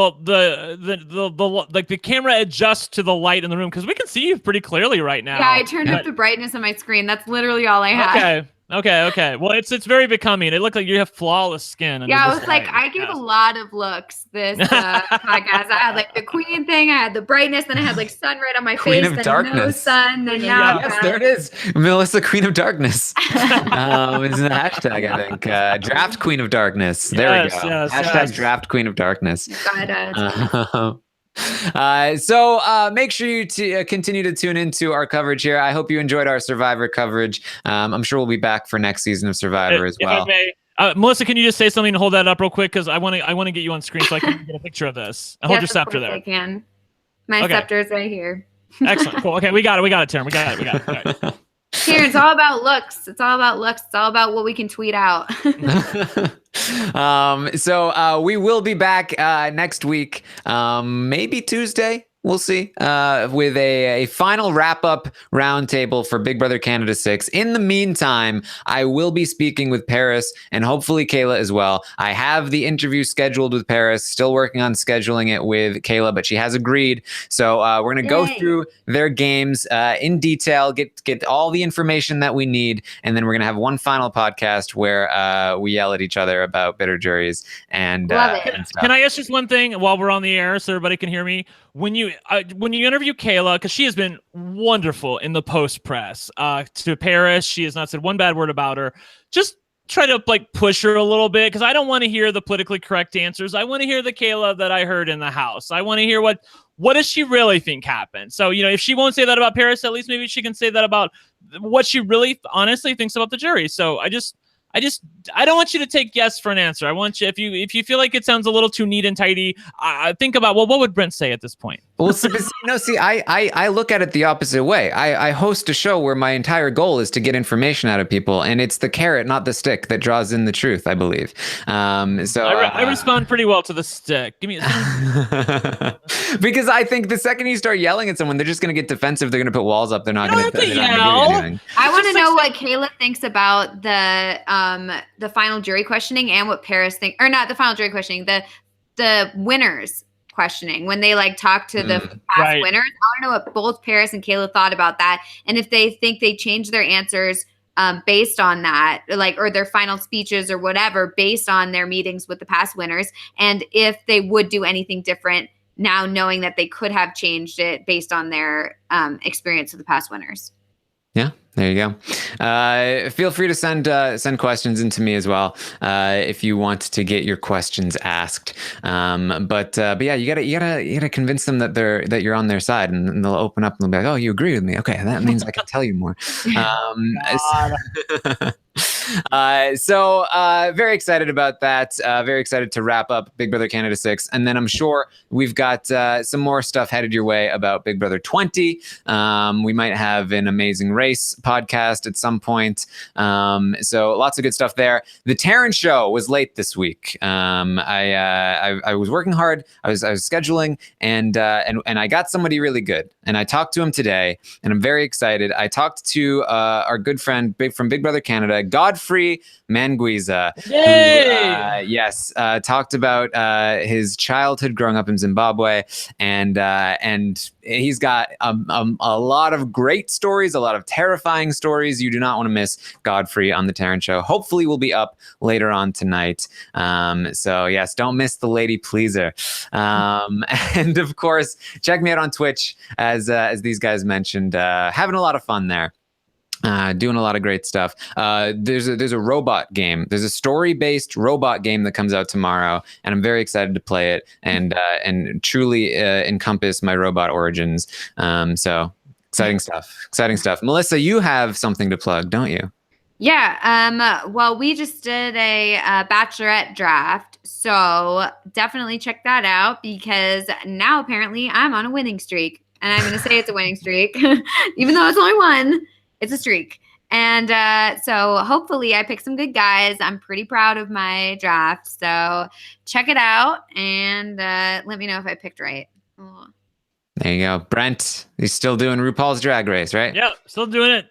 camera adjusts to the light in the room because we can see you pretty clearly right now. Yeah, I turned up the brightness on my screen. That's literally all I had. Okay. Well, it's very becoming. It looked like you have flawless skin. Yeah, I was like, I gave a lot of looks this podcast. I had like the queen thing. I had the brightness. Then I had like sun right on my Queen face. of then Darkness. no sun. Then now yes, there it is. Melissa, Queen of Darkness. It's the hashtag, I think. Draft Queen of Darkness. There we go. Hashtag Draft Queen of Darkness. So make sure you continue to tune into our coverage here. I hope you enjoyed our Survivor coverage. I'm sure we'll be back for next season of Survivor as well. Melissa, can you just say something and hold that up real quick? Because I want to get you on screen so I can get a picture of this. Hold your scepter there. I can. My scepter is right here. Excellent. Cool. Okay, we got it, Taryn. We got it. All right. Here, it's all about looks. It's all about what we can tweet out. So we will be back next week, maybe Tuesday. We'll see. With a final wrap-up roundtable for Big Brother Canada 6. In the meantime, I will be speaking with Paris and hopefully Kayla as well. I have the interview scheduled with Paris, still working on scheduling it with Kayla, but she has agreed. So we're going to go through their games in detail, get all the information that we need, and then we're going to have one final podcast where we yell at each other about bitter juries. And, and stuff. Can I ask just one thing while we're on the air so everybody can hear me? When you interview Kayla, because she has been wonderful in the post press to Paris, she has not said one bad word about her. Just try to like push her a little bit, because I don't want to hear the politically correct answers. I want to hear the Kayla that I heard in the house. I want to hear what does she really think happened. So, you know, if she won't say that about Paris, at least maybe she can say that about what she really honestly thinks about the jury. So I don't want you to take yes for an answer. I want you, if you feel like it sounds a little too neat and tidy, think about, well, what would Brent say at this point? Well, I look at it the opposite way. I host a show where my entire goal is to get information out of people, and it's the carrot, not the stick, that draws in the truth, I believe. I respond pretty well to the stick. Give me a because I think the second you start yelling at someone, they're just going to get defensive. They're going to put walls up. They're not going to do anything. I want to know what Kayla thinks about the final jury questioning and what Paris thinks, or not the final jury questioning, the winners questioning when they like talk to the past winners. I want to know what both Paris and Kayla thought about that, and if they think they changed their answers based on that, like, or their final speeches or whatever based on their meetings with the past winners, and if they would do anything different now knowing that they could have changed it based on their experience with the past winners. Yeah, there you go. Feel free to send questions into me as well if you want to get your questions asked. But yeah, you gotta convince them that you're on their side, and they'll open up and they'll be like, "Oh, you agree with me? Okay, that means I can tell you more." So very excited about that. Very excited to wrap up Big Brother Canada 6, and then I'm sure we've got some more stuff headed your way about Big Brother 20. We might have an Amazing Race podcast at some point. So lots of good stuff there. The Taryn show was late this week. I was working hard. I was scheduling, and I got somebody really good, and I talked to him today, and I'm very excited. I talked to our good friend from Big Brother Canada, Godfrey Manguiza, who talked about his childhood growing up in Zimbabwe, and he's got a lot of great stories, a lot of terrifying stories. You do not want to miss Godfrey on the Taryn show. Hopefully we'll be up later on tonight. So yes, don't miss the lady pleaser. And of course, check me out on Twitch, as these guys mentioned, having a lot of fun there. Doing a lot of great stuff. There's a robot game. There's a story-based robot game that comes out tomorrow, and I'm very excited to play it and truly encompass my robot origins. So exciting stuff. Melissa, you have something to plug, don't you? Yeah. Well, we just did a bachelorette draft, so definitely check that out, because now apparently I'm on a winning streak, and I'm going to say it's a winning streak, even though it's only one. It's a streak. And so hopefully I picked some good guys. I'm pretty proud of my draft. So check it out and let me know if I picked right. Oh. There you go. Brent, he's still doing RuPaul's Drag Race, right? Yeah, still doing it.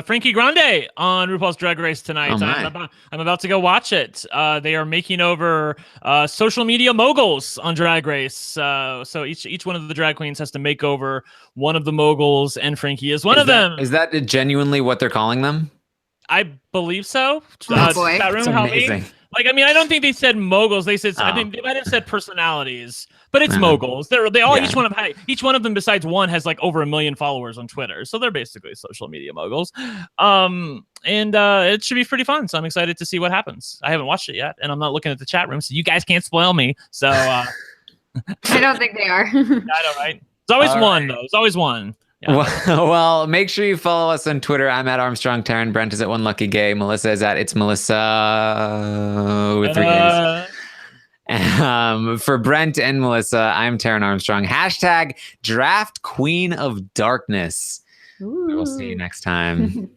Frankie Grande on RuPaul's Drag Race tonight. Oh, I'm about to go watch it. They are making over social media moguls on Drag Race. So each one of the drag queens has to make over one of the moguls, and Frankie is one of them. Is that genuinely what they're calling them? I believe so. Oh, boy. That's amazing. Like, I mean, I don't think they said moguls. They said, I think they might have said personalities, but it's moguls. They all, each one of them besides one has like over 1 million followers on Twitter. So they're basically social media moguls. And it should be pretty fun. So I'm excited to see what happens. I haven't watched it yet, and I'm not looking at the chat room, so you guys can't spoil me. So I don't think they are. I know, right? It's always one, though. It's always one. Yeah. Well, make sure you follow us on Twitter. I'm at Armstrong Taryn. Brent is at One Lucky Gay. Melissa is at It's Melissa with 3 A's. For Brent and Melissa, I'm Taryn Armstrong. # Draft Queen of Darkness. We'll see you next time.